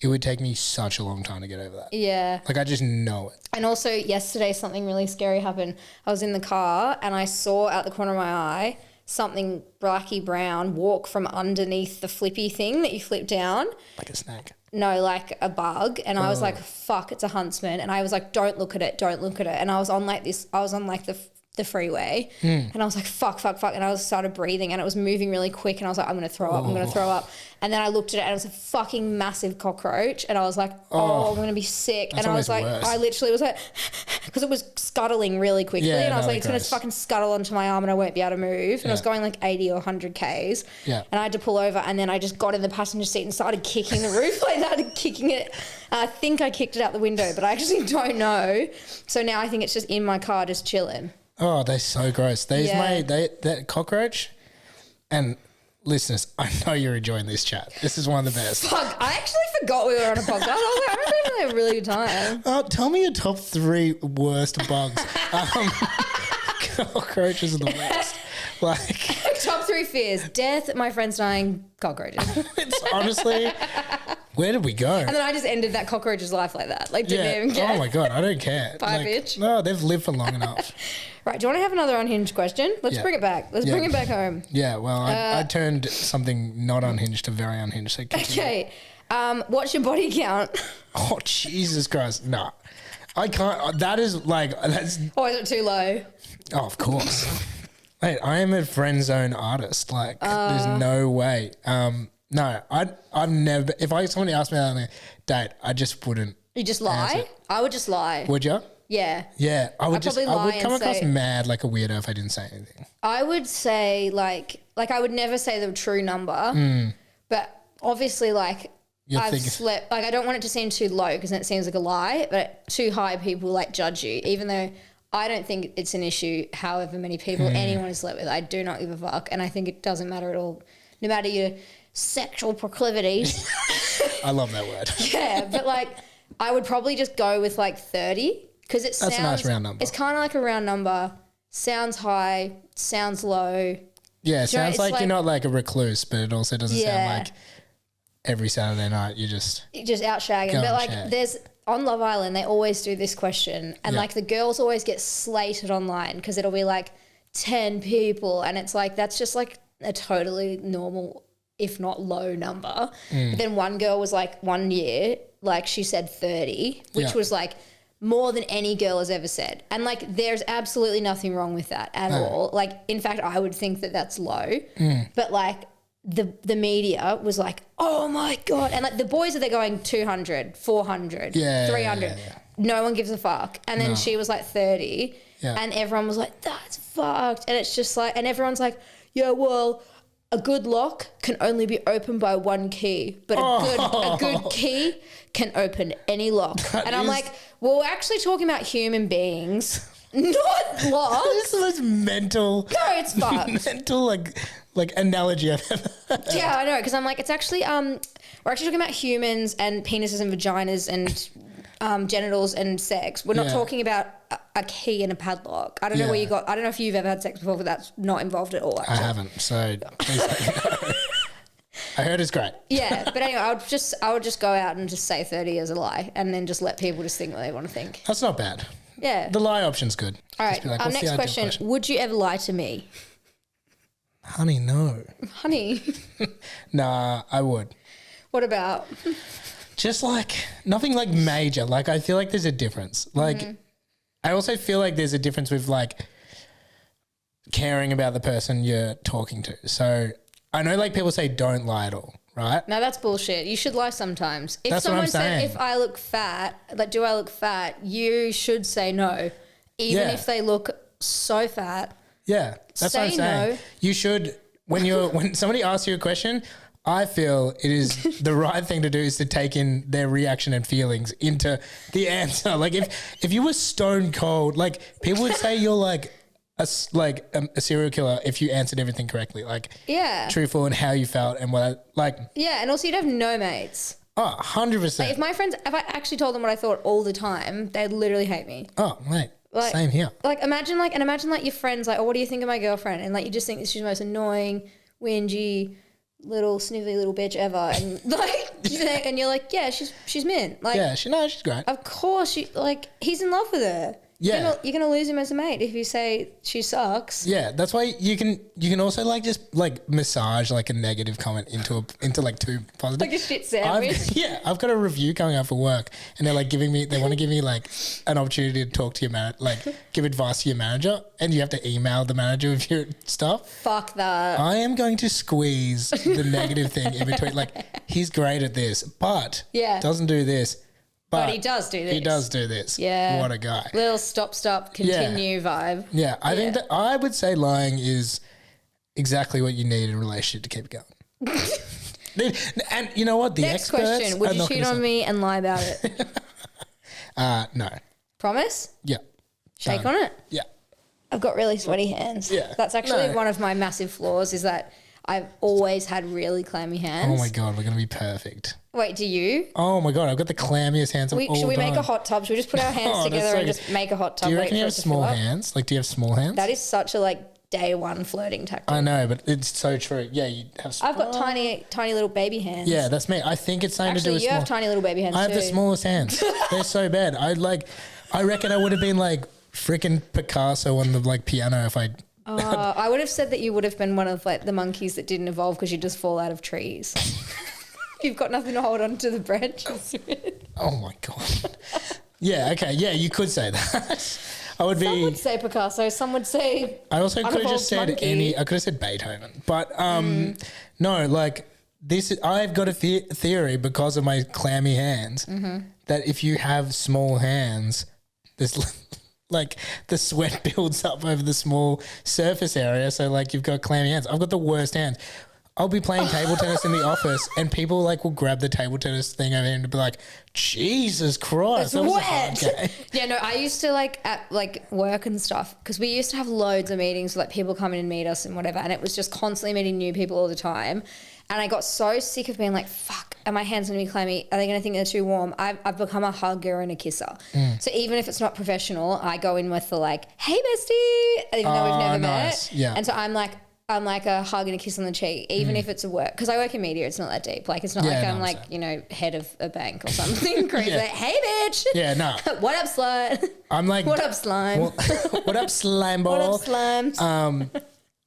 It would take me such a long time to get over that. Yeah. Like I just know it. And also yesterday something really scary happened. I was in the car and I saw out the corner of my eye something blacky brown walk from underneath the flippy thing that you flip down. Like a snake. No, like a bug. And I was like, fuck, it's a huntsman. And I was like, don't look at it. And I was on like the freeway and I was like, fuck. And I started breathing and it was moving really quick and I was like, I'm going to throw up. And then I looked at it and it was a fucking massive cockroach and I was like, I'm going to be sick. That's and I was like, worse. I literally was like, because it was scuttling really quickly and I was like, it's going to fucking scuttle onto my arm and I won't be able to move. And I was going like 80 or 100 Ks. Yeah. And I had to pull over and then I just got in the passenger seat and started kicking the roof. I started kicking it. I think I kicked it out the window, but I actually don't know. So now I think it's just in my car just chilling. Oh, they're so gross. That cockroach, and listeners, I know you're enjoying this chat. This is one of the best. Fuck, I actually forgot we were on a podcast. I was like, I'm having a really good time. Tell me your top 3 worst bugs. Cockroaches are the worst. Like top 3 fears: death, my friends dying, cockroaches. It's honestly, where did we go? And then I just ended that cockroach's life like that. Like, didn't even care. Oh my God, I don't care. Bye, bitch. No, they've lived for long enough. Right, do you want to have another unhinged question? Let's bring it back. Let's bring it back home. Yeah, well, I turned something not unhinged to very unhinged. So okay, what's your body count? Oh, Jesus Christ. No, I can't. That is like, that's... Oh, is it too low? Oh, of course. Mate, I am a friend zone artist. Like, there's no way. No, I've never... If somebody asked me that on a date, I just wouldn't. You just lie? I would just lie. Would you? Yeah. Yeah, I would come across say, mad like a weirdo if I didn't say anything. I would say like I would never say the true number, but obviously like I've slept, like I don't want it to seem too low because then it seems like a lie, but too high people like judge you, even though I don't think it's an issue however many people anyone has slept with. I do not give a fuck and I think it doesn't matter at all, no matter your sexual proclivities. I love that word. Yeah, but like I would probably just go with like 30. Because it sounds... That's a nice round number. It's kind of like a round number. Sounds high, sounds low. Yeah, it sounds like you're not like a recluse, but it also doesn't sound like every Saturday night you're just out shagging. But like there's... On Love Island, they always do this question. And like the girls always get slated online because it'll be like 10 people. And it's like, that's just like a totally normal, if not low number. But then one girl was like 1 year, like she said 30, which was like... more than any girl has ever said. And like, there's absolutely nothing wrong with that at all. Like, in fact, I would think that that's low. But like, the media was like, oh my God. And like, the boys are there going 200, 400, 300. Yeah. No one gives a fuck. And then she was like 30. Yeah. And everyone was like, that's fucked. And it's just like, and everyone's like, yeah, well, a good lock can only be opened by one key, but a good key can open any lock. And I'm like, well, we're actually talking about human beings, not locks. This is the most mental. No, it's fucked. Mental like analogy I've ever heard. Yeah, I know, because I'm like, it's actually we're actually talking about humans and penises and vaginas and genitals and sex. We're not talking about a key and a padlock. I don't know where you got. I don't know if you've ever had sex before, but that's not involved at all. Actually. I haven't. So please let me know. I heard it's great. Yeah, but anyway, I would just go out and just say 30 as a lie, and then just let people just think what they want to think. That's not bad. Yeah, the lie option's good. All right. Like, next question: would you ever lie to me? Honey, no. Honey. Nah, I would. What about? Just like nothing like major. Like I feel like there's a difference. Like I also feel like there's a difference with like caring about the person you're talking to. So I know like people say don't lie at all, right? No, that's bullshit. You should lie sometimes. If that's someone what I'm saying. said if I look fat, like do I look fat, you should say no. Even if they look so fat. Yeah. That's what I'm saying. No. You should when somebody asks you a question, I feel it is the right thing to do is to take in their reaction and feelings into the answer. Like if you were stone cold, like people would say you're like a serial killer if you answered everything correctly, like truthful and how you felt and what and also you'd have no mates. Oh, 100%. Like if I actually told them what I thought all the time, they'd literally hate me. Oh, mate. Like, same here. Like imagine your friends like, oh, what do you think of my girlfriend? And like you just think she's the most annoying, whingy, little snivelly little bitch ever, and like and you're like, yeah, she's mint. Like she's great. Of course, he's in love with her. Yeah, you're gonna lose him as a mate if you say she sucks. Yeah, that's why you can also like just like massage like a negative comment into like two positive. Like a shit sandwich. I've got a review coming up for work, and they're like they want to give me like an opportunity to talk to your manager, like give advice to your manager, and you have to email the manager with your stuff. Fuck that. I am going to squeeze the negative thing in between. Like he's great at this, but doesn't do this. But he does do this. He does do this. Yeah. What a guy. Little stop, continue vibe. Yeah. I think that I would say lying is exactly what you need in a relationship to keep going. And you know what? The next question. Would you cheat on me and lie about it? No. Promise? Yeah. Shake on it? Yeah. I've got really sweaty hands. Yeah. That's actually one of my massive flaws is that I've always had really clammy hands. Oh my God, we're going to be perfect. Wait, do you? Oh my God, I've got the clammiest hands of all time. Should we make a hot tub? Should we just put our hands together and just make a hot tub? Do you reckon you have small hands? Like, do you have small hands? That is such a day one flirting tactic. I know, but it's so true. Yeah, you have I've got tiny little baby hands. Yeah, that's me. I think it's something to do with you have tiny little baby hands I have the smallest hands. They're so bad. I reckon I would have been like freaking Picasso on the piano if I... I would have said that you would have been one of the monkeys that didn't evolve because you just fall out of trees. You've got nothing to hold on to the branches with. Oh my God. Yeah, okay. Yeah, you could say that. Some would say Picasso, some would say I also could have just said monkey. I could have said Beethoven. But no, this I've got a theory because of my clammy hands that if you have small hands, there's the sweat builds up over the small surface area. So you've got clammy hands. I've got the worst hands. I'll be playing table tennis in the office and people will grab the table tennis thing over here and be like, Jesus Christ. It's wet. Yeah, no, I used to at work and stuff because we used to have loads of meetings with people come in and meet us and whatever. And it was just constantly meeting new people all the time. And I got so sick of being like, fuck, are my hands going to be clammy? Are they going to think they're too warm? I've become a hugger and a kisser. So even if it's not professional, I go in with the hey, bestie, even though we've never met. Yeah. And so I'm like a hug and a kiss on the cheek, even if it's a work. Because I work in media, it's not that deep. It's not I'm head of a bank or something crazy. Hey, bitch. Yeah, no. What up, slut? I'm what up, slime? What up, slime ball? What up, slime?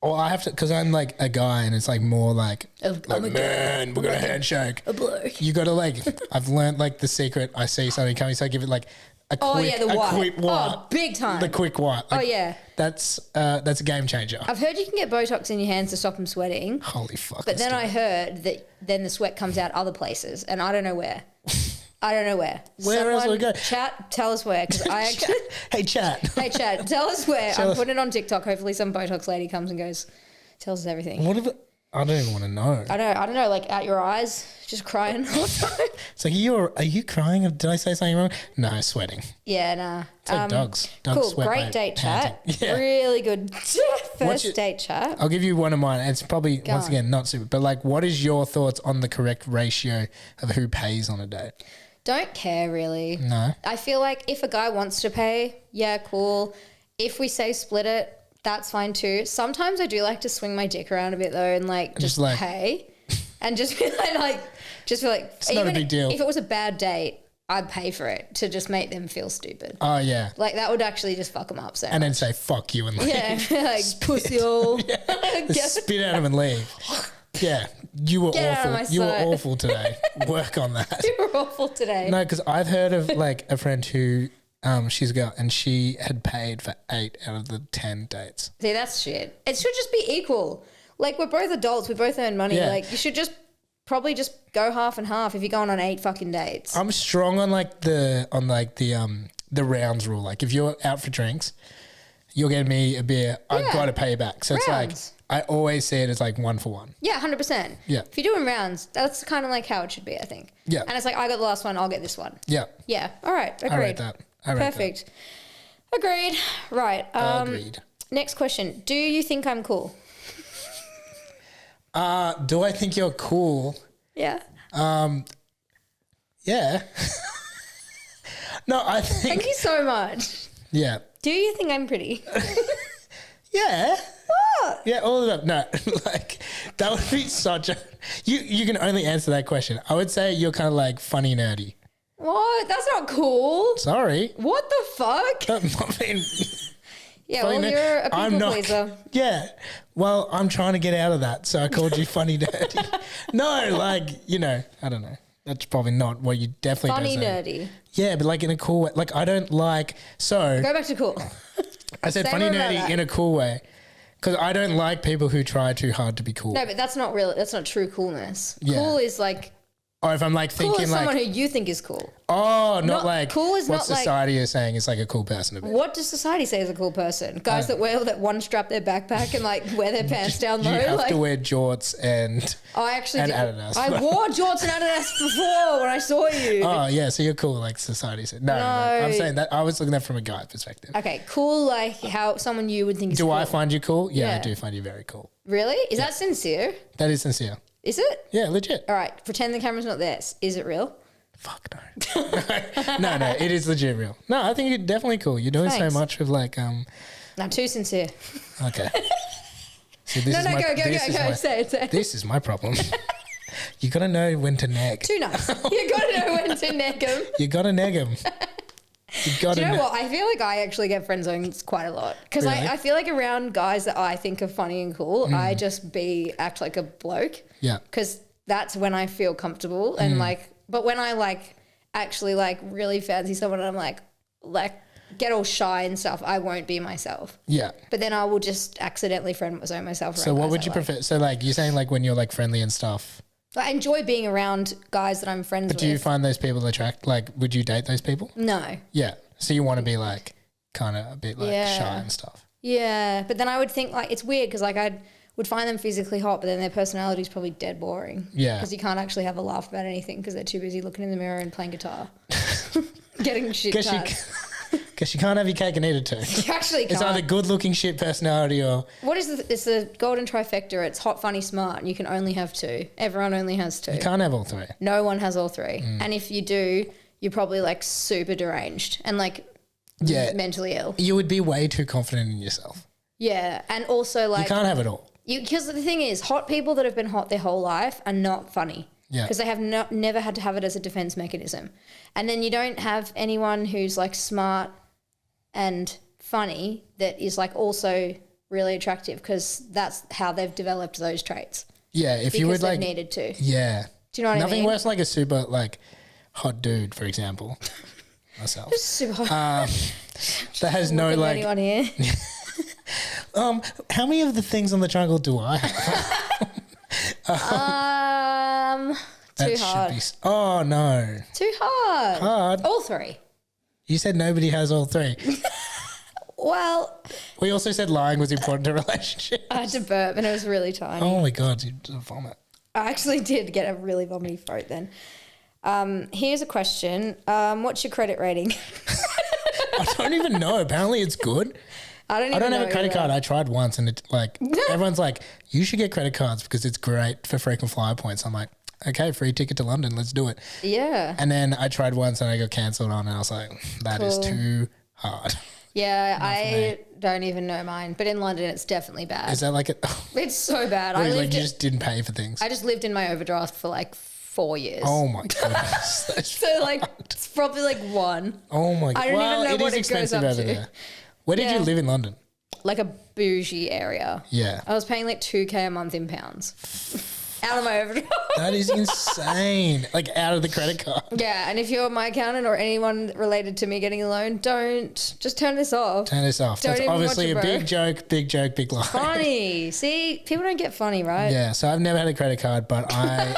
Well, I have to, because I'm a guy and it's more man, we're going to handshake. A bloke. You got to I've learned the secret. I see something coming, so I give it a quick, the wipe. quick wipe. Oh, big time. The quick wipe. Like, yeah. That's a game changer. I've heard you can get Botox in your hands to stop them sweating. Holy fuck. But then I heard that then the sweat comes out other places, and I don't know where. Where else would we go? Chat, tell us where. Because I actually. Hey, chat. Hey, chat, tell us where. I'm putting it on TikTok. Hopefully, some Botox lady comes and goes, tells us everything. What if it? I don't even want to know. I don't know. Like out your eyes, just crying all the time. So are you crying? Did I say something wrong? No, sweating. Yeah, nah. It's like dogs. Dogs Cool. sweat Great by date chat. panting. Yeah. Really good first date chat. I'll give you one of mine. It's probably, Go once on. again, not super, but like, what is your thoughts on the correct ratio of who pays on a date? Don't care really. No. I feel like if a guy wants to pay, yeah, cool. If we say split it, that's fine too. Sometimes I do like to swing my dick around a bit though and like just like- pay and just be like It's not a big deal. If it was a bad date, I'd pay for it to just make them feel stupid. Oh, yeah. Like that would actually just fuck them up. So And then say, fuck you and leave. yeah, like pussy all. Just spit at him and leave. Yeah. You were Get out of awful. my You were sight. awful today. Work on that. You were awful today. No, because I've heard of like a friend who, she's a girl and she had paid for 8 out of the 10 dates. See, that's shit. It should just be equal. Like we're both adults. We both earn money. Yeah. Like you should just probably just go half and half if you're going on 8 fucking dates. I'm strong on the rounds rule. Like if you're out for drinks, you'll get me a beer. I've Yeah. got to pay back. So it's Rounds. like I always see it as like 1 for 1. Yeah, 100%. Yeah. If you're doing rounds, that's kind of like how it should be, I think. Yeah. And it's like, I got the last one, I'll get this one. Yeah, Yeah. All right. Agreed. I rate that. Perfect. Agreed. Right. Agreed. Next question. Do you think I'm cool? Do I think you're cool? Yeah. Yeah. No, I think. Thank you so much. Yeah. Do you think I'm pretty? Yeah. What? Yeah, all of them. No, like that would be such a. You can only answer that question. I would say you're kind of like funny nerdy. What? That's not cool. Sorry. What the fuck? I mean, Yeah, funny well, ner- you're a I'm people not. pleaser. Yeah. Well, I'm trying to get out of that, so I called you funny nerdy. No, like I don't know. That's probably not what you definitely Funny don't say. nerdy. Yeah, but like in a cool way. Like I don't like so. Go back to cool. I said Say funny more about nerdy that. in a cool way. Because I don't like people who try too hard to be cool. No, but that's not real. That's not true coolness. Yeah. Cool is like Or if I'm like cool thinking is someone like, who you think is cool. oh, not Not- like cool is what not like- society is saying is like a cool person to be. What does society say is a cool person? Guys that wear that one strap their backpack and like wear their pants down You low. have Like to wear jorts and I actually and did. Adidas. I wore jorts and Adidas before when I saw you. oh yeah, so you're cool like society said. No, I'm No. saying that I was looking at it from a guy perspective. Okay, cool. Like how someone you would think is Do cool. I find you cool? Yeah, I Yeah. do find you very cool. Really? Is that sincere? That is sincere. Is it? Yeah, legit. All right. Pretend the camera's not there. Is it real? Fuck no. no, it is legit real. No, I think you're definitely cool. You're doing Thanks. so much with like Not too sincere. okay. So this No, is no, my, go, this is my- say it. This is my problem. You gotta know when to nag. Too nice. You got to know when to neck them. You gotta nag him. You gotta. Do you know na- what? I feel like I actually get friend zoned quite a lot because Really? I feel like around guys that I think are funny and cool, I just act like a bloke Yeah. because that's when I feel comfortable and like. But when I like actually like really fancy someone, and I'm like get all shy and stuff, I won't be myself. Yeah. But then I will just accidentally friend zone myself. So around what guys would I you like. prefer? So like you're saying like when you're like friendly and stuff. I enjoy being around guys that I'm friends with. Do you find those people attract? Like, would you date those people? No. Yeah. So you want to be like kind of a bit like Yeah. shy and stuff. Yeah, but then I would think like it's weird because like I would find them physically hot, but then their personality is probably dead boring. Yeah. Because you can't actually have a laugh about anything because they're too busy looking in the mirror and playing guitar, getting shit Guess tats. you can't have your cake and eat it too. You actually It's can't. either good looking shit personality or What is it's the golden trifecta? It's hot, funny, smart, and you can only have two. Everyone only has two. you can't have all three. No one has all three. And if you do, you're probably like super deranged and like Yeah. mentally ill. You would be way too confident in yourself. Yeah, and also You like can't have it all. because the thing is, hot people that have been hot their whole life are not funny. Yeah. Because they have never had to have it as a defense mechanism. And then you don't have anyone who's like smart and funny that is like also really attractive because that's how they've developed those traits. Yeah. If Because you would they've like, needed to. yeah. Do you know what Nothing I mean? worse like a super like hot dude, for example. myself. It's super hot. That has no Looking at like. anyone here? How many of the things on the triangle do I have? Too hard. Oh no. Too hard. Hard. All three. You said nobody has all three. Well, We also said lying was important to relationships. I had to burp and it was really tiny. Oh my god, you did vomit. I actually did get a really vomity throat then. Here's a question. What's your credit rating? I don't even know. Apparently it's good. I don't have a credit card. I tried once and it like everyone's like, you should get credit cards because it's great for frequent flyer points. I'm like, okay, free ticket to London, let's do it. Yeah. And then I tried once and I got cancelled on and I was like, that is too hard. Yeah, I don't even know mine. But in London, it's definitely bad. Is that like It's so bad. you just didn't pay for things? I just lived in my overdraft for like 4 years. Oh my goodness. So like it's probably like 1. Oh my god. I don't even know what it goes up to. there. Where did you live in London? Like a bougie area. Yeah. I was paying like 2K a month in pounds. Out of my overdraft. That is insane. Like out of the credit card. Yeah, and if you're my accountant or anyone related to me getting a loan, just turn this off. Turn this off. Don't That's even obviously watch a it, big joke, big lie. Funny. See, people don't get funny, right? Yeah, so I've never had a credit card, but I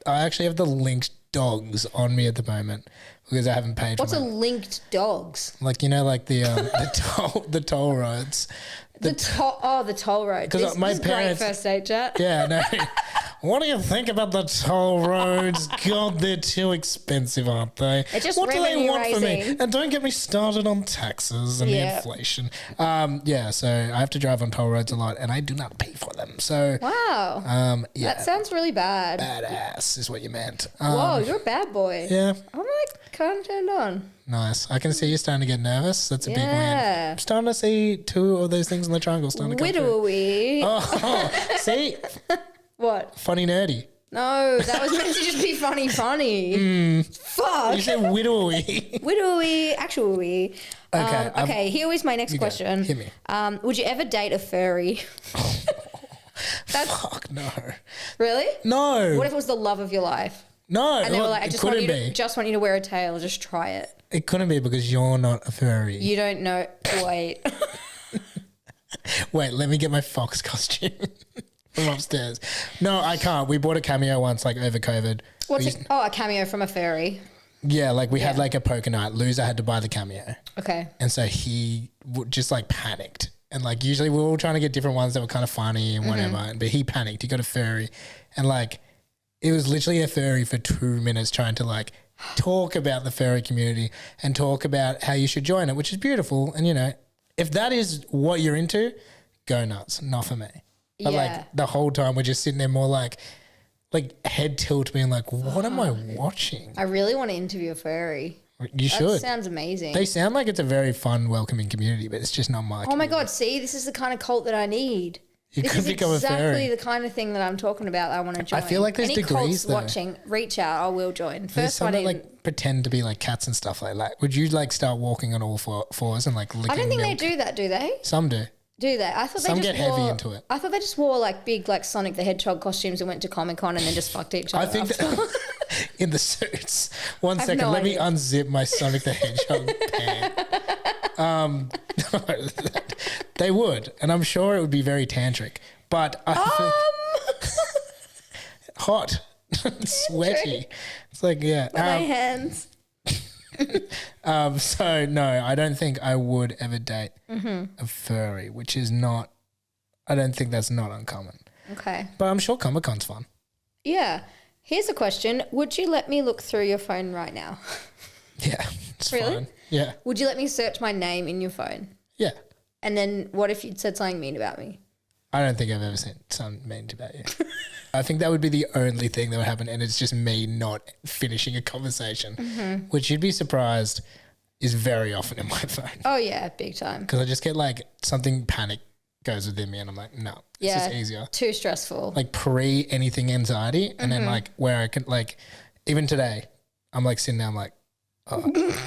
actually have the linked dogs on me at the moment because I haven't paid What's for a my, linked dogs? like, you know, like the toll roads. The toll road. Because my this is parents- great first date chat. Yeah, no. What do you think about the toll roads? God, they're too expensive, aren't they? It's just what do they revenue want from me? raising. And don't get me started on taxes and the inflation. So I have to drive on toll roads a lot, and I do not pay for them. So, Wow. yeah, That sounds really bad. badass is what you meant. Whoa, you're a bad boy. Yeah, I'm like kind of turned on. nice. I can see you starting to get nervous. That's a big win. Yeah. I'm starting to see 2 of those things in the triangle starting to come through. Widowy. Oh, see? What? Funny nerdy. No, that was meant to just be funny. Fuck. You said widowy. Widowy, actually. Okay, Okay, here is my next question. Hit me. Would you ever date a furry? Fuck, no. Really? No. What if it was the love of your life? No. And they were like, I it just want, couldn't you to, be. just want you to wear a tail. Just try it. It couldn't be because you're not a furry. You don't know. Wait. Wait, let me get my fox costume from upstairs. No, I can't. We bought a cameo once, like over COVID. What's We it? Oh, a cameo from a furry. Yeah, like we had like a poker night. Loser had to buy the cameo. Okay. And so he just like panicked. And like usually we were all trying to get different ones that were kind of funny and whatever. But he panicked. He got a furry. And like it was literally a furry for 2 minutes trying to like talk about the furry community and talk about how you should join it, which is beautiful. And you know, if that is what you're into, go nuts. Not for me. But like the whole time we're just sitting there more like head tilt being like, what am I watching? I really want to interview a furry. You That should. sounds amazing. They sound like it's a very fun, welcoming community, but it's just not my Oh my God, see, this is the kind of cult that I need. You This could is become a exactly furry. the kind of thing that I'm talking about that I want to join. I feel like there's Any degrees, cults though. watching, reach out, I will join. There's First some one that in. like pretend to be like cats and stuff like that. Would you like start walking on all fours and like licking I don't think milk? they do that, do they? Some do. Do they? I thought Some they just get heavy wore, into it. I thought they just wore like big like Sonic the Hedgehog costumes and went to Comic-Con and then just fucked each other I think up. that in the suits. One have second, no let me idea. unzip my Sonic the Hedgehog pant. They would, and I'm sure it would be very tantric. But I think hot, sweaty. It's like My hands. So no, I don't think I would ever date a furry, which is not. I don't think that's not uncommon. Okay. But I'm sure Comic-Con's fun. Yeah. Here's a question. Would you let me look through your phone right now? Yeah, it's Really? fine. Yeah, Would you let me search my name in your phone? yeah. And then what if you'd said something mean about me? I don't think I've ever said something mean about you. I think that would be the only thing that would happen, and it's just me not finishing a conversation, which you'd be surprised is very often in my phone. Oh yeah, big time. Because I just get like something panic goes within me, and I'm like, no, this Yeah. is easier. Too stressful. Like pre anything anxiety, and then like where I can like, even today, I'm like sitting there, I'm like,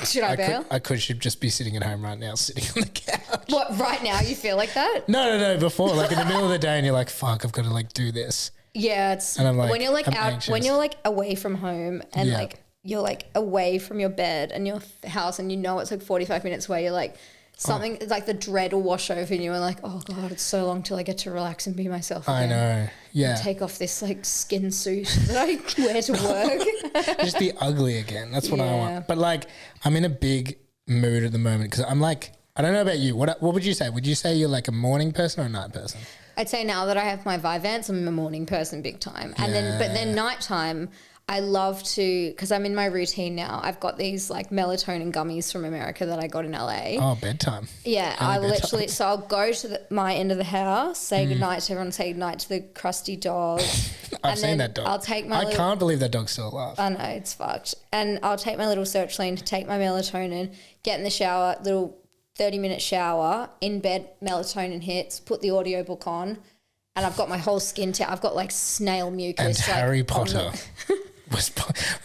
Should I bail? I should just be sitting at home right now, sitting on the couch. What, right now you feel like that? No, before, like in the middle of the day, and you're like, fuck, I've got to like do this. Yeah, it's And I'm like, when you're like I'm out anxious. when you're like away from home and Yeah. like you're like away from your bed and your house and you know it's like 45 minutes away, you're like something like the dread will wash over you and like, oh God, it's so long till I get to relax and be myself again. I know. Yeah. Take off this like skin suit that I wear to work. Just be ugly again. That's what I Yeah. want. But like, I'm in a big mood at the moment because I'm like, I don't know about you. What would you say? Would you say you're like a morning person or a night person? I'd say now that I have my Vyvanse, I'm a morning person big time. And then nighttime, I love to, because I'm in my routine now. I've got these like melatonin gummies from America that I got in LA. Oh, bedtime. Yeah, I literally, so I'll go to my end of the house, say goodnight to everyone, say goodnight to the crusty dog. I've seen that dog. I'll take my I can't believe that dog's still alive. I know, it's fucked. And I'll take my little sertraline to take my melatonin, get in the shower, little 30-minute shower, in bed, melatonin hits, put the audiobook on, and I've got my whole skin I've got like snail mucus. And like, Harry Potter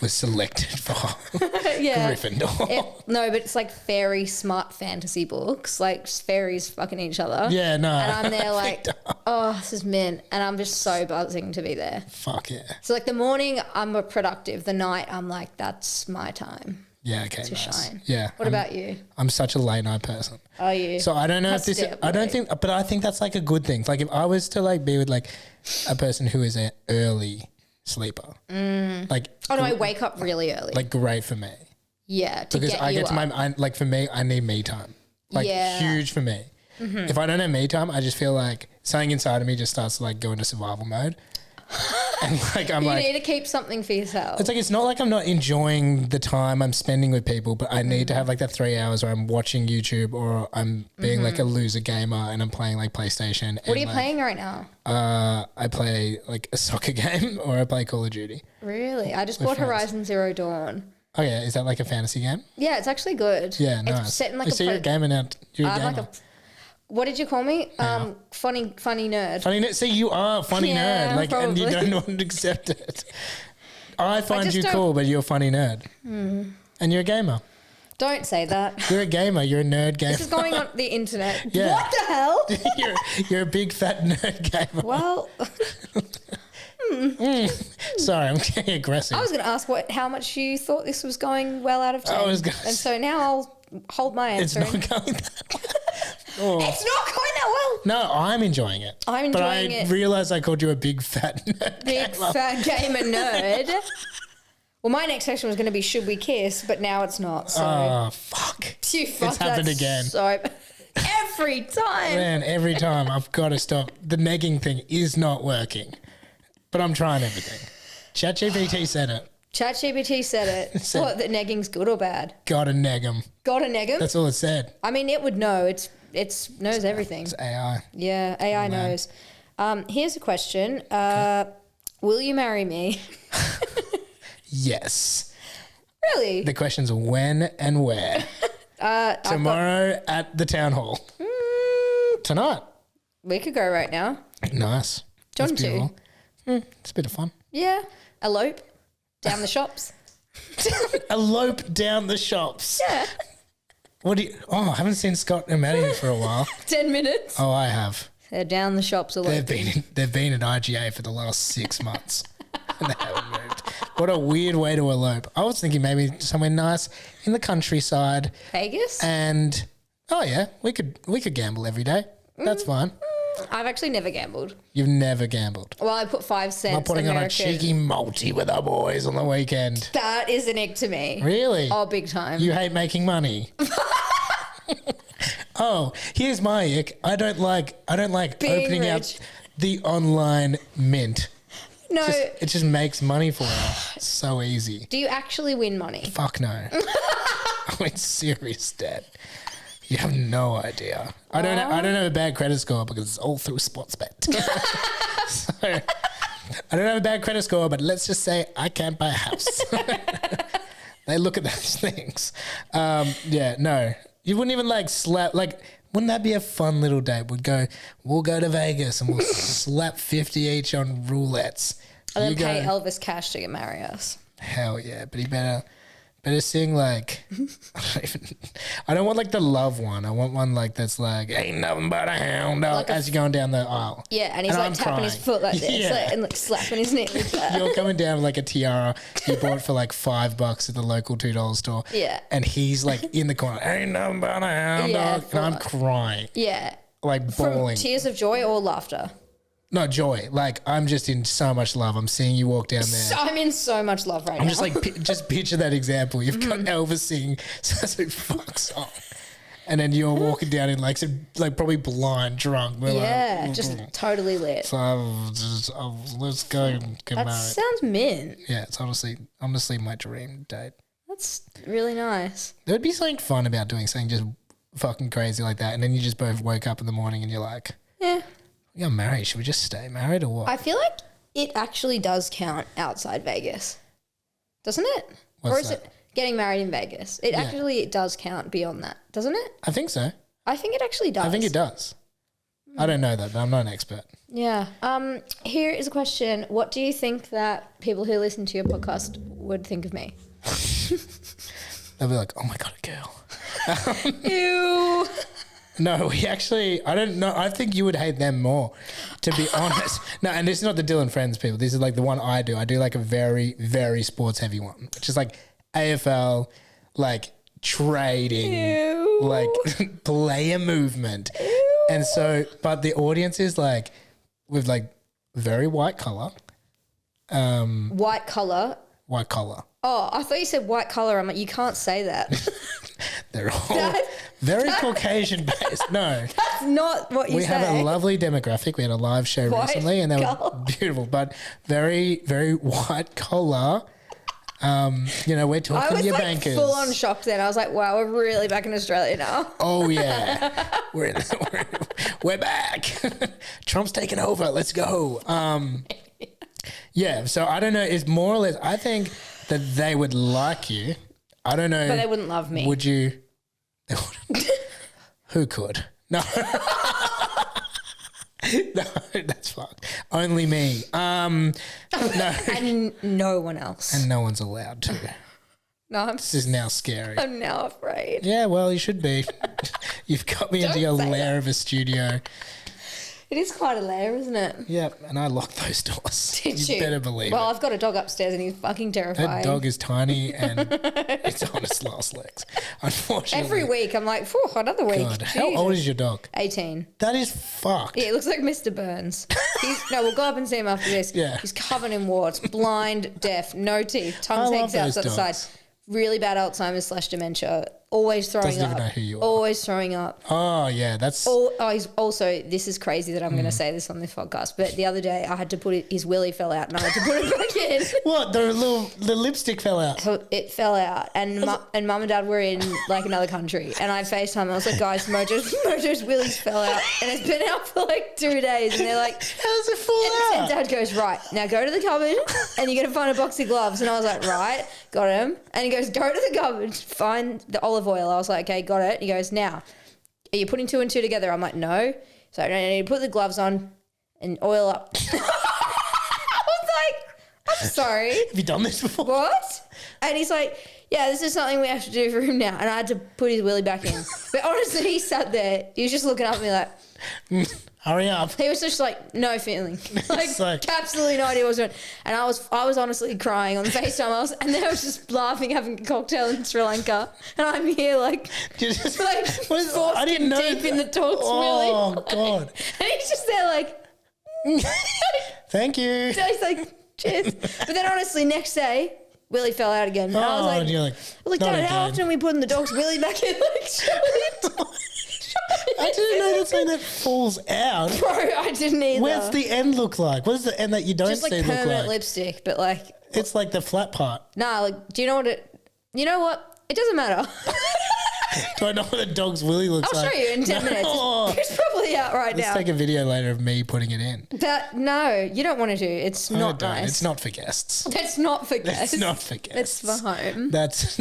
was selected for Gryffindor. No, but it's like fairy smart fantasy books, like fairies fucking each other. Yeah, no. And I'm there like, oh, this is mint. And I'm just so buzzing to be there. Fuck yeah. So like the morning, I'm a productive. The night, I'm like, that's my time. Yeah, okay, to nice. shine. Yeah. What about you? I'm such a late night person. Are you? So I don't know if this, I don't think, but I think that's like a good thing. Like if I was to like be with like a person who is an early sleeper, like, oh no, I wake up really early. like great for me. Yeah, Because I get to like for me, I need me time. Like huge for me. If I don't have me time, I just feel like something inside of me just starts to like go into survival mode. And like I'm you like, need to keep something for yourself. it's like it's not like I'm not enjoying the time I'm spending with people, but I need to have like that 3 hours where I'm watching YouTube or I'm being like a loser gamer and I'm playing like PlayStation. What are you playing right now? I play like a soccer game or I play Call of Duty. Really? I just bought Horizon Zero Dawn. Oh yeah, is that like a fantasy game? Yeah, it's actually good. Yeah, nice. It's set in like so you're a gamer now. You're a gamer. like what did you call me? Funny nerd. Funny nerd. See, you are a funny Yeah, nerd. Like, and you probably. don't want to accept it. I find just you don't- cool, but you're a funny nerd. And you're a gamer. Don't say that. You're a gamer. You're a nerd gamer. This is going on the internet. Yeah. What the hell? you're a big fat nerd gamer. Well, Sorry, I'm getting aggressive. I was going to ask how much you thought this was going well out of 10. And so now I'll hold my It's answer. not going that well. It's not going that well. No, I'm enjoying it. I'm enjoying but it. I realised I called you a big fat nerd Big gamer. fat gamer nerd. Well, my next question was going to be should we kiss, but now it's not. So Oh, fuck. you fucked It's happened that again. So every time. Man, every time I've got to stop. The negging thing is not working. But I'm trying everything. ChatGPT said it. ChatGPT said it. Said- What, that negging's good or bad? Gotta neg 'em. Gotta neg him? That's all it said. I mean, it would know. It's knows everything. It's AI. Yeah, AI knows. Here's a question. Will you marry me? Yes. Really? The question's when and where. Tomorrow at the town hall. Tonight. We could go right now. Nice. John That's too. beautiful. It's a bit of fun. Yeah. Elope. Down the shops. Elope down the shops. Yeah. What do you? Oh, I haven't seen Scott and Maddie for a while. 10 minutes. Oh, I have. They're down the shops a lot. They've been at IGA for the last 6 months. And they haven't moved. What a weird way to elope. I was thinking maybe somewhere nice in the countryside. Vegas? And oh yeah, we could gamble every day. That's fine. I've actually never gambled. You've never gambled. Well, I put 5 cents. I'm putting American. on a cheeky multi with our boys on the weekend. That is an ick to me. Really? Oh, big time. You hate making money. Oh, here's my ick. I don't like Being opening rich. out the online mint. No. It just makes money for you. It's so easy. Do you actually win money? Fuck no. I'm in serious debt. You have no idea. I don't have a bad credit score because it's all through Sportsbet. So I don't have a bad credit score, but let's just say I can't buy a house. They look at those things. Yeah, no. You wouldn't even wouldn't that be a fun little date? We'll go to Vegas and we'll slap 50 each on roulettes. And then You pay go, Elvis cash to marry us. hell yeah, but he better But it's seeing like, I don't want like the love one. I want one like that's like, ain't nothing but a hound dog, Like as you're going down the aisle. Yeah, and he's like I'm tapping his crying. foot like this, Yeah. like, and like slapping his knee like that. You're coming down with like a tiara you bought for like $5 at the local $2 store. Yeah. And he's like in the corner, ain't nothing but a hound Yeah, dog. And I'm crying, Yeah. like From bawling. tears of joy or laughter? No, joy. Like I'm just in so much love. I'm seeing you walk down there. So, I'm in so much love right now. I'm just like, just picture that example. You've got Elvis singing such a fuck song. And then you're walking down in like some, like probably blind, drunk. We're yeah, like, just totally lit. so let's go and get That married. sounds mint. Yeah, it's honestly my dream date. That's really nice. There would be something fun about doing something just fucking crazy like that. And then you just both woke up in the morning and you're like, Yeah. we got married. Should we just stay married or what? I feel like it actually does count outside Vegas. Doesn't it? What's or is that? it getting married in Vegas? It actually does count beyond that, doesn't it? I think so. I think it actually does. I think it does. I don't know that, but I'm not an expert. Yeah. Here is a question. What do you think that people who listen to your podcast would think of me? They'll be like, oh my God, a girl. Ew. No, I don't know. I think you would hate them more, to be honest. No, and this is not the Dylan Friends people. This is like the one I do. I do like a very, very sports heavy one, which is like AFL, like trading, Ew. like player movement. Ew. And so, but the audience is like, with like very white collar. White collar. White collar. Oh, I thought you said white collar. I'm like, you can't say that. They're all very Caucasian based. No. That's not what you We say. have a lovely demographic. We had a live show White recently and they were collar. beautiful, but very, very white collar. We're talking I was your like bankers. full on shocked then. I was like, wow, we're really back in Australia now. Oh, yeah. we're back. Trump's taking over. Let's go. Yeah, so I don't know. It's more or less, I think that they would like you. I don't know. But they wouldn't love me. Would you? Who could? No. No, that's fucked. Only me. No. And no one else. And no one's allowed to. No, This is now scary. I'm now afraid. Yeah, well, you should be. You've got me into Don't your say lair of a studio. It is quite a lair, isn't it? Yep, and I locked those doors. Did you? better believe Well, it. I've got a dog upstairs and he's fucking terrifying. That dog is tiny and it's on its last legs. Unfortunately. Every week I'm like, phew, another week. God, how old is your dog? 18. That is fucked. Yeah, he looks like Mr. Burns. We'll go up and see him after this. Yeah. He's covered in warts, blind, deaf, no teeth, tongue I hangs love out those to the side. dogs. Really bad Alzheimer's / dementia. Always throwing Doesn't up. even know who you are. Always throwing up. Oh, yeah, that's... He's also, this is crazy that I'm going to say this on this podcast, but the other day I had to his willy fell out and I had to put it back in. What? The lipstick fell out. So it fell out and mum and dad were in like another country and I FaceTime. I was like, guys, Mojo's willies fell out and it's been out for like 2 days and they're like, How does it fall and out? dad goes, right, now go to the cupboard and you're going to find a box of gloves. And I was like, right, got him. And he goes, go to the cupboard, find the olive oil. I was like, okay, got it. He goes, now, are you putting 2 and 2 together? I'm like, no. So I need to put the gloves on and oil up. I was like, I'm sorry. Have you done this before? What? And he's like, yeah, this is something we have to do for him now. And I had to put his willy back in. But honestly, he sat there. He was just looking up at me like, Hurry up. he was just like, no feeling. Like, like- absolutely no idea what was doing. And I was honestly crying on the FaceTime. And then I was just laughing, having a cocktail in Sri Lanka. And I'm here like Just, like what is, foreskin I didn't know deep in the dog's Oh, willy. God. And he's just there like, Thank you. he's like, cheers. But then honestly, next day, willy fell out again. And I was like, and you're like, Like, not Dad, how again. often are we putting the dog's willy back in? Like, I didn't know that's something that falls out. Bro, I didn't either. What's the end look like? What does the end that you don't Just like see look permanent like? lipstick, but like, It's like the flat part. nah, like, do you know what you know what? It doesn't matter. Do I know what a dog's willy looks I'll like? show you in 10 minutes. Oh. It's probably out right Let's now. take a video later of me putting it in. No, you don't want to do. It's I not don't. nice. It's not for guests. That's not for guests. It's not for guests. It's for home. That's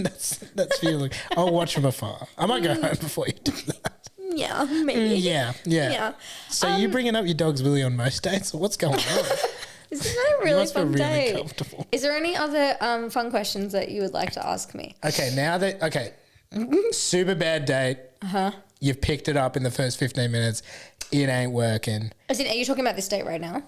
for you. Look, I'll watch from afar. I might go home before you do that. Yeah, maybe. Yeah. Yeah. So you bringing up your dog's willy on most dates? Or what's going on? This has been a really must feel fun really day. comfortable. Is there any other fun questions that you would like to ask me? Okay, super bad date. You've picked it up in the first 15 minutes. It ain't working. As in, are you talking about this date right now?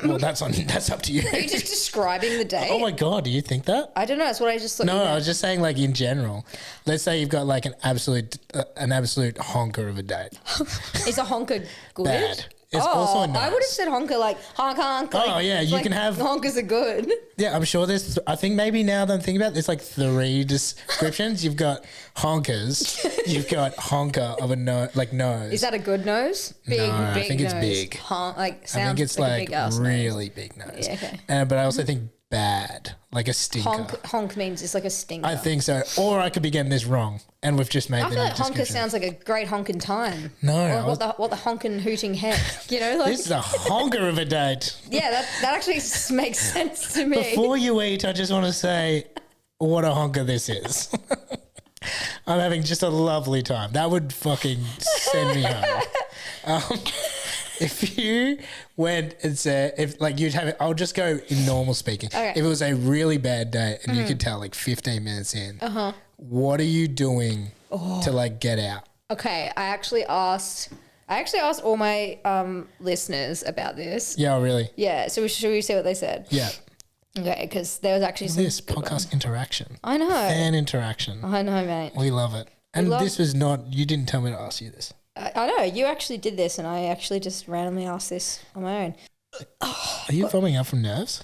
Well, that's up to you. Are you just describing the date? Oh my God, do you think that? I don't know. That's what I just thought. No, I was just saying like in general. Let's say you've got like an absolute honker of a date. Is a honker good? Bad. It's also a nice. I would have said honker like honk honk. Oh yeah, you can have honkers are good. Yeah, I'm sure there's. I think maybe now that I'm thinking about it, there's like 3 descriptions. You've got honkers. You've got honker of a nose. Is that a good nose? Big, no, big I think nose. it's big. Sounds I think it's like a big ass really nose. big nose. Yeah, okay. But I also think bad, like a stinker. Honk means it's like a stinker. I think so. Or I could be getting this wrong, and we've just made. I the feel like honker description. sounds like a great honking time. No, Or what the honking hooting heck, you know? Like, This is a honker of a date. yeah, that actually makes sense to me. Before you eat, I just want to say what a honker this is. I'm having just a lovely time. That would fucking send me home. If you went and said, if like you'd have it, I'll just go in normal speaking. Okay. If it was a really bad day and you could tell like 15 minutes in, what are you doing to like get out? Okay, I actually asked all my listeners about this. Yeah, really? Yeah, so should we see what they said? Yeah. Okay, because there was actually some This good podcast ones. interaction. I know. Fan interaction. I know, mate. We love it. And love- this was not, you didn't tell me to ask you this. I know, you actually did this and I actually just randomly asked this on my own. Are you foaming up from nerves?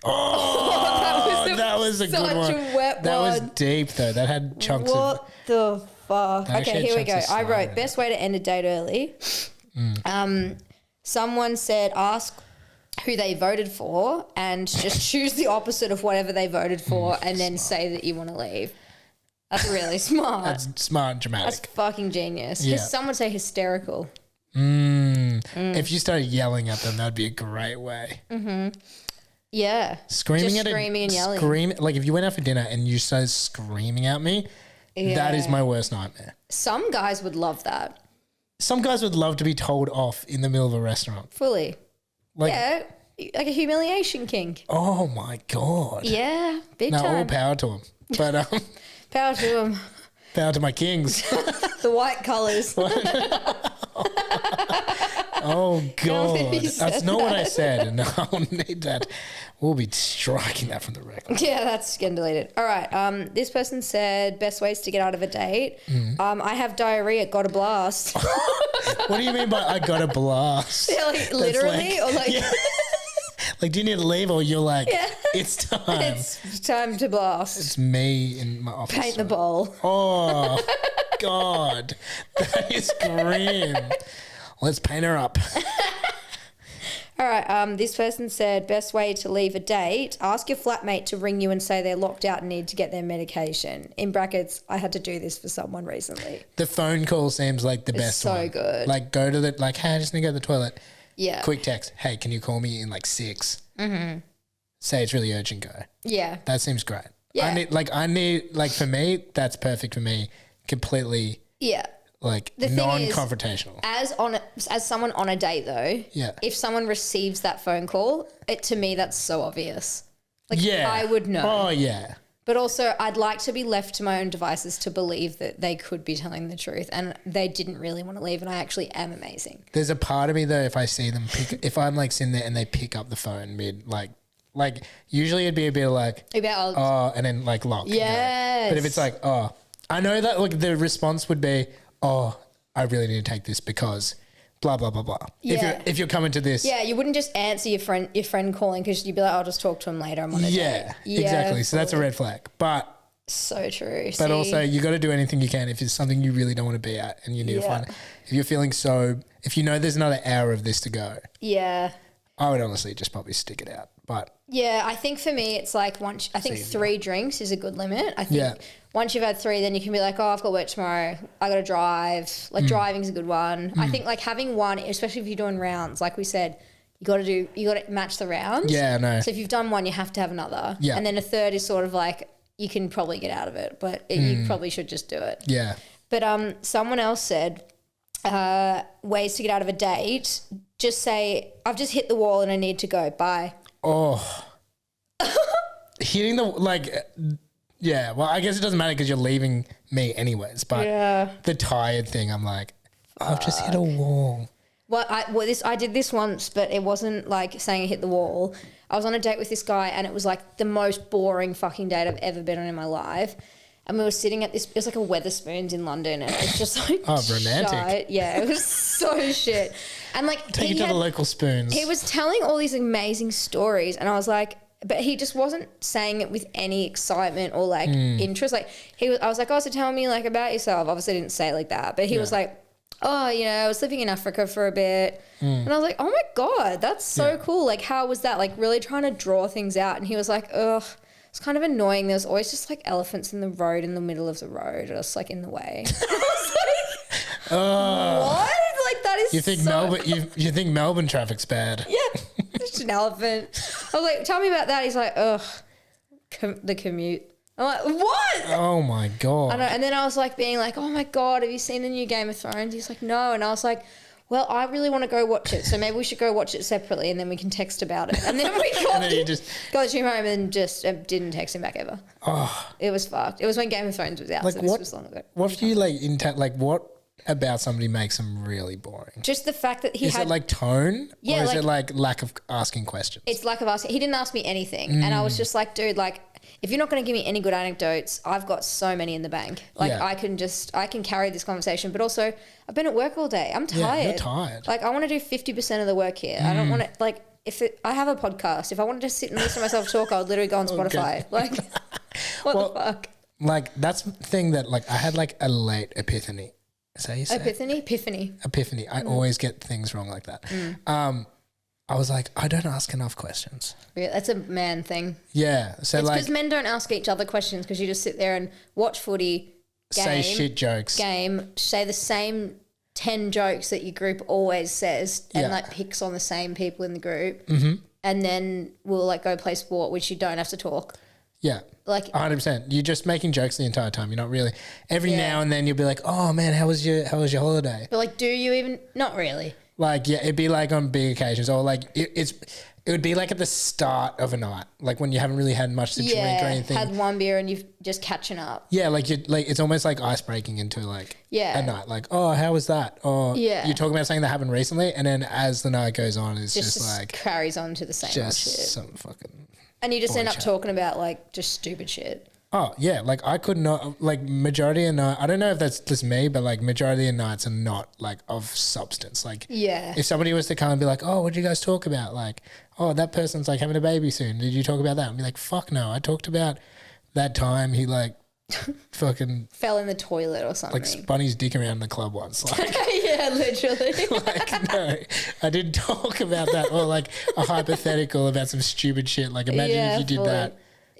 Oh, that was a good one. Such a wet That was one. deep though. That had chunks of. What the fuck? That Okay, actually here we go. had chunks of I slime wrote in best way to end a date early. Someone said ask who they voted for and just choose the opposite of whatever they voted for and then say that you want to leave. That's really smart. That's smart and dramatic. That's fucking genius. Yeah. Some would say hysterical. If you started yelling at them, that'd be a great way. Yeah. Screaming Just at screaming and yelling. Like if you went out for dinner and you started screaming at me, that is Yeah. my worst nightmare. Some guys would love that. Some guys would love to be told off in the middle of a restaurant. Fully. Like, Yeah. Like a humiliation king. oh my God. Yeah. Big No, all time. power to them. But Power to them. power to my kings. The white colours. Oh God, think you that's said not what I that. said, and I'll need that. We'll be striking that from the record. Yeah, that's getting deleted. All right. This person said best ways to get out of a date. I have diarrhea. Got a blast. What do you mean by I got a blast? Yeah, like literally, or like yeah. Like, do you need to leave, or you're like, Yeah. it's time. it's time to blast. It's me in my office. Paint the bowl. Oh God, that is grim. Let's paint her up. All right. This person said best way to leave a date: ask your flatmate to ring you and say they're locked out and need to get their medication. In brackets, I had to do this for someone recently. The phone call seems like the best so one. good. Like, go to the, like, hey, I just need to go to the toilet. Yeah. Quick text. Hey, can you call me in like 6? Mm-hmm. Say it's really urgent. Go. Yeah. That seems great. Yeah. I need for me, that's perfect for me. Completely Yeah. like The thing is, non-confrontational. As someone on a date though, Yeah. if someone receives that phone call, to me that's so obvious. Like Yeah. I would know. Oh yeah. But also I'd like to be left to my own devices to believe that they could be telling the truth and they didn't really want to leave and I actually am amazing. There's a part of me though, if I see them if I'm like sitting there and they pick up the phone mid like usually it'd be a bit like About oh and then like lock. Yes. But if it's like oh, I know that like the response would be oh, I really need to take this because blah blah blah blah. Yeah. If you're coming to this. yeah, you wouldn't just answer your friend calling because you'd be like, I'll just talk to him later. I'm on a Yeah, date. exactly. So that's a fully. red flag. But So true. But also, you got to do anything you can if it's something you really don't want to be at, and you need to Yeah. find. If you're feeling if you know there's another hour of this to go, yeah. I would honestly just probably stick it out. But Yeah, I think for me it's like I think 3 drinks is a good limit. I think Yeah. once you've had 3, then you can be like, oh, I've got work tomorrow. I got to drive. Like driving's a good one. I think like having one, especially if you're doing rounds, like we said, you got to match the rounds. yeah, I know. So if you've done one, you have to have another. Yeah. And then a third is sort of like you can probably get out of it, but you probably should just do it. Yeah, But someone else said ways to get out of a date. Just say, I've just hit the wall and I need to go. Bye. Oh. Hitting the, like, yeah, well, I guess it doesn't matter because you're leaving me anyways, but the tired thing, I'm like, I've just hit a wall. Well, I did this once, but it wasn't like saying I hit the wall. I was on a date with this guy and it was like the most boring fucking date I've ever been on in my life. And we were sitting at this, it was like a Weatherspoons in London and it was just like romantic. shite. Yeah, it was so shit. And like Take it to the local spoons. He was telling all these amazing stories and I was like, but he just wasn't saying it with any excitement or like interest. Like I was like, oh, so tell me like about yourself. Obviously I didn't say it like that, but he was like, oh, you know, I was living in Africa for a bit. And I was like, oh my God, that's so cool. Like, how was that? Like really trying to draw things out. And he was like, ugh, it's kind of annoying. There's always just like elephants in the road, in the middle of the road, just like in the way. I was like, what? Like that is you think Melbourne, you think Melbourne traffic's bad. Yeah, just an elephant. I was like, tell me about that. He's like, ugh, the commute. I'm like, what? Oh my God. I know. And then I was like being like, oh my God, have you seen the new Game of Thrones? He's like, no. And I was like, well, I really want to go watch it. So maybe we should go watch it separately and then we can text about it. And then we got to home and just didn't text him back ever. Oh. It was fucked. It was when Game of Thrones was out. Like so this was long ago. What if you like, what about somebody makes them really boring? Just the fact that Is it like tone? Yeah, or is it like lack of asking questions? It's lack of asking. He didn't ask me anything. And I was just like, dude, like, if you're not going to give me any good anecdotes, I've got so many in the bank. Like I can carry this conversation, but also I've been at work all day. I'm tired. Yeah, you're tired. Like I want to do 50% of the work here. I don't want to like, I have a podcast, if I wanted to sit and listen to myself talk, I would literally go on Spotify. Okay. Like what the fuck? Like that's the thing that like I had like a late epiphany. Is that how you say Epiphany. I always get things wrong like that. I was like, I don't ask enough questions. Yeah, that's a man thing. Yeah. So it's like, because men don't ask each other questions because you just sit there and watch footy, say shit jokes. Say the same 10 jokes that your group always says and like picks on the same people in the group. Mm-hmm. And then we'll like go play sport, which you don't have to talk. Yeah. Like 100%. You're just making jokes the entire time. You're not really. Every now and then you'll be like, oh man, how was your holiday? But like, do you even? Not really. Like, yeah, it'd be like on big occasions or like it would be like at the start of a night, like when you haven't really had much to drink or anything. Had one beer and you've just catching up. Yeah, like it's almost like ice breaking into like a night. Like, oh, how was that? Or you're talking about something that happened recently, and then as the night goes on, it's just like carries on to the same old shit. Some fucking. And you just end up talking about like just stupid shit. Oh yeah, like I could not like majority of night. I don't know if that's just me, but like majority of nights are not like of substance. Like if somebody was to come and be like, "Oh, what did you guys talk about?" Like, "Oh, that person's like having a baby soon. Did you talk about that?" I'd be like, "Fuck no, I talked about that time he like fucking fell in the toilet or something. Like spun his dick around the club once." Like yeah, literally. Like no, I didn't talk about that. Or like a hypothetical about some stupid shit. Like imagine if you did that.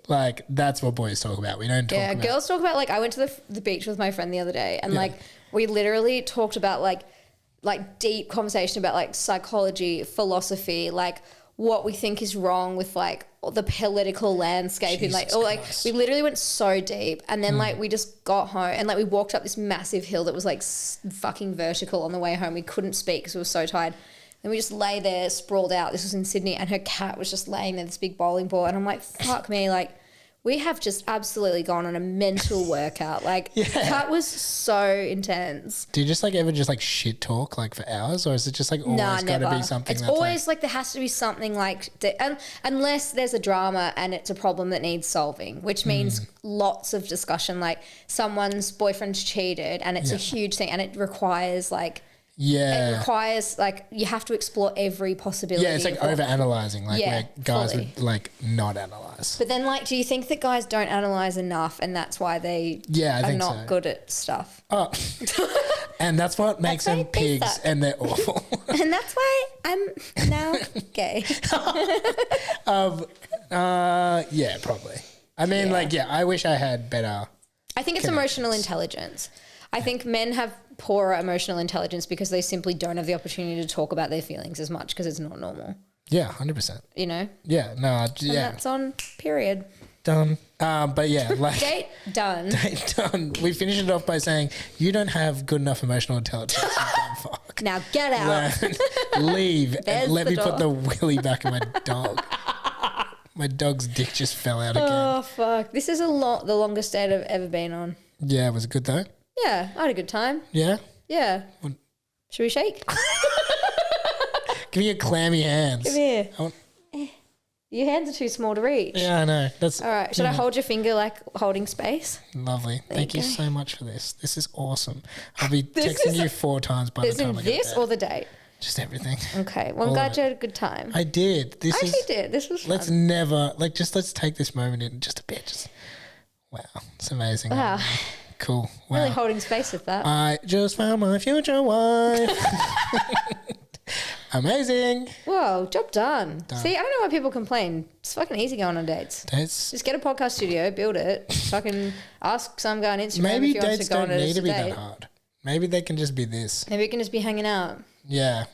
Like, that's what boys talk about. We don't talk about... Yeah, girls talk about, like, I went to the beach with my friend the other day and, like, we literally talked about, like deep conversation about, like, psychology, philosophy, like, what we think is wrong with, like, the political landscape. And, like, we literally went so deep. And then, like, we just got home and, like, we walked up this massive hill that was, like, fucking vertical on the way home. We couldn't speak because we were so tired. And we just lay there, sprawled out. This was in Sydney, and her cat was just laying there, this big bowling ball. And I'm like, fuck me, like, we have just absolutely gone on a mental workout. Like, that was so intense. Do you just, like, ever just, like, shit talk, like, for hours? Or is it just, like, always got to be something it's always, like, there has to be something, like, unless there's a drama and it's a problem that needs solving, which means lots of discussion. Like, someone's boyfriend's cheated, and it's a huge thing, and it requires, like... Yeah. It requires, like, you have to explore every possibility. Yeah, it's like over-analysing, like where guys would, like, not analyse. But then, like, do you think that guys don't analyse enough and that's why they are not good at stuff? Oh. And that's what makes them pigs and they're awful. And that's why I'm now gay. Yeah, probably. I mean, like, I wish I had better... I think it's emotional intelligence. I think men have poorer emotional intelligence because they simply don't have the opportunity to talk about their feelings as much because it's not normal. Yeah, 100%. You know? Yeah, no, and that's on period. Done. But yeah, like... Date done. Date done. We finished it off by saying, you don't have good enough emotional intelligence, you dumb fuck. Now get out. Leave and let me put the willy back in my dog. My dog's dick just fell out again. Oh, fuck. This is the longest date I've ever been on. Yeah, was it good though? Yeah, I had a good time. Yeah? Yeah. Should we shake? Give me your clammy hands. Come here. I want- Your hands are too small to reach. Yeah, I know. That's All right. Should I hold your finger like holding space? lovely. Thank you you go. so much for this. This is awesome. I'll be This texting is- you 4 times by the Is in time I get this there. or the date? Just everything. Okay. Well, I'm All glad of you had a good time. I did. This I is. actually did. This was fun. Let's never let's take this moment in just a bit. Just wow, it's amazing. Wow. Cool. Wow. Really holding space with that. I just found my future wife. Amazing. Whoa, job done. See, I don't know why people complain. It's fucking easy going on dates. Dates. Just get a podcast studio, build it, fucking ask some guy on Instagram Maybe if he wants dates to go on don't a need to be date. that hard. Maybe they can just be this. Maybe we can just be hanging out. Yeah.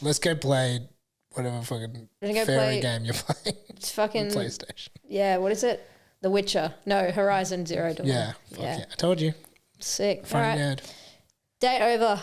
Let's go play whatever fucking Wanna go fairy play- game you're playing. It's fucking PlayStation. yeah. What is it? The Witcher. No, Horizon Zero Dawn. Yeah. Fuck yeah. I told you. Sick. All Funny right. nerd. Date over.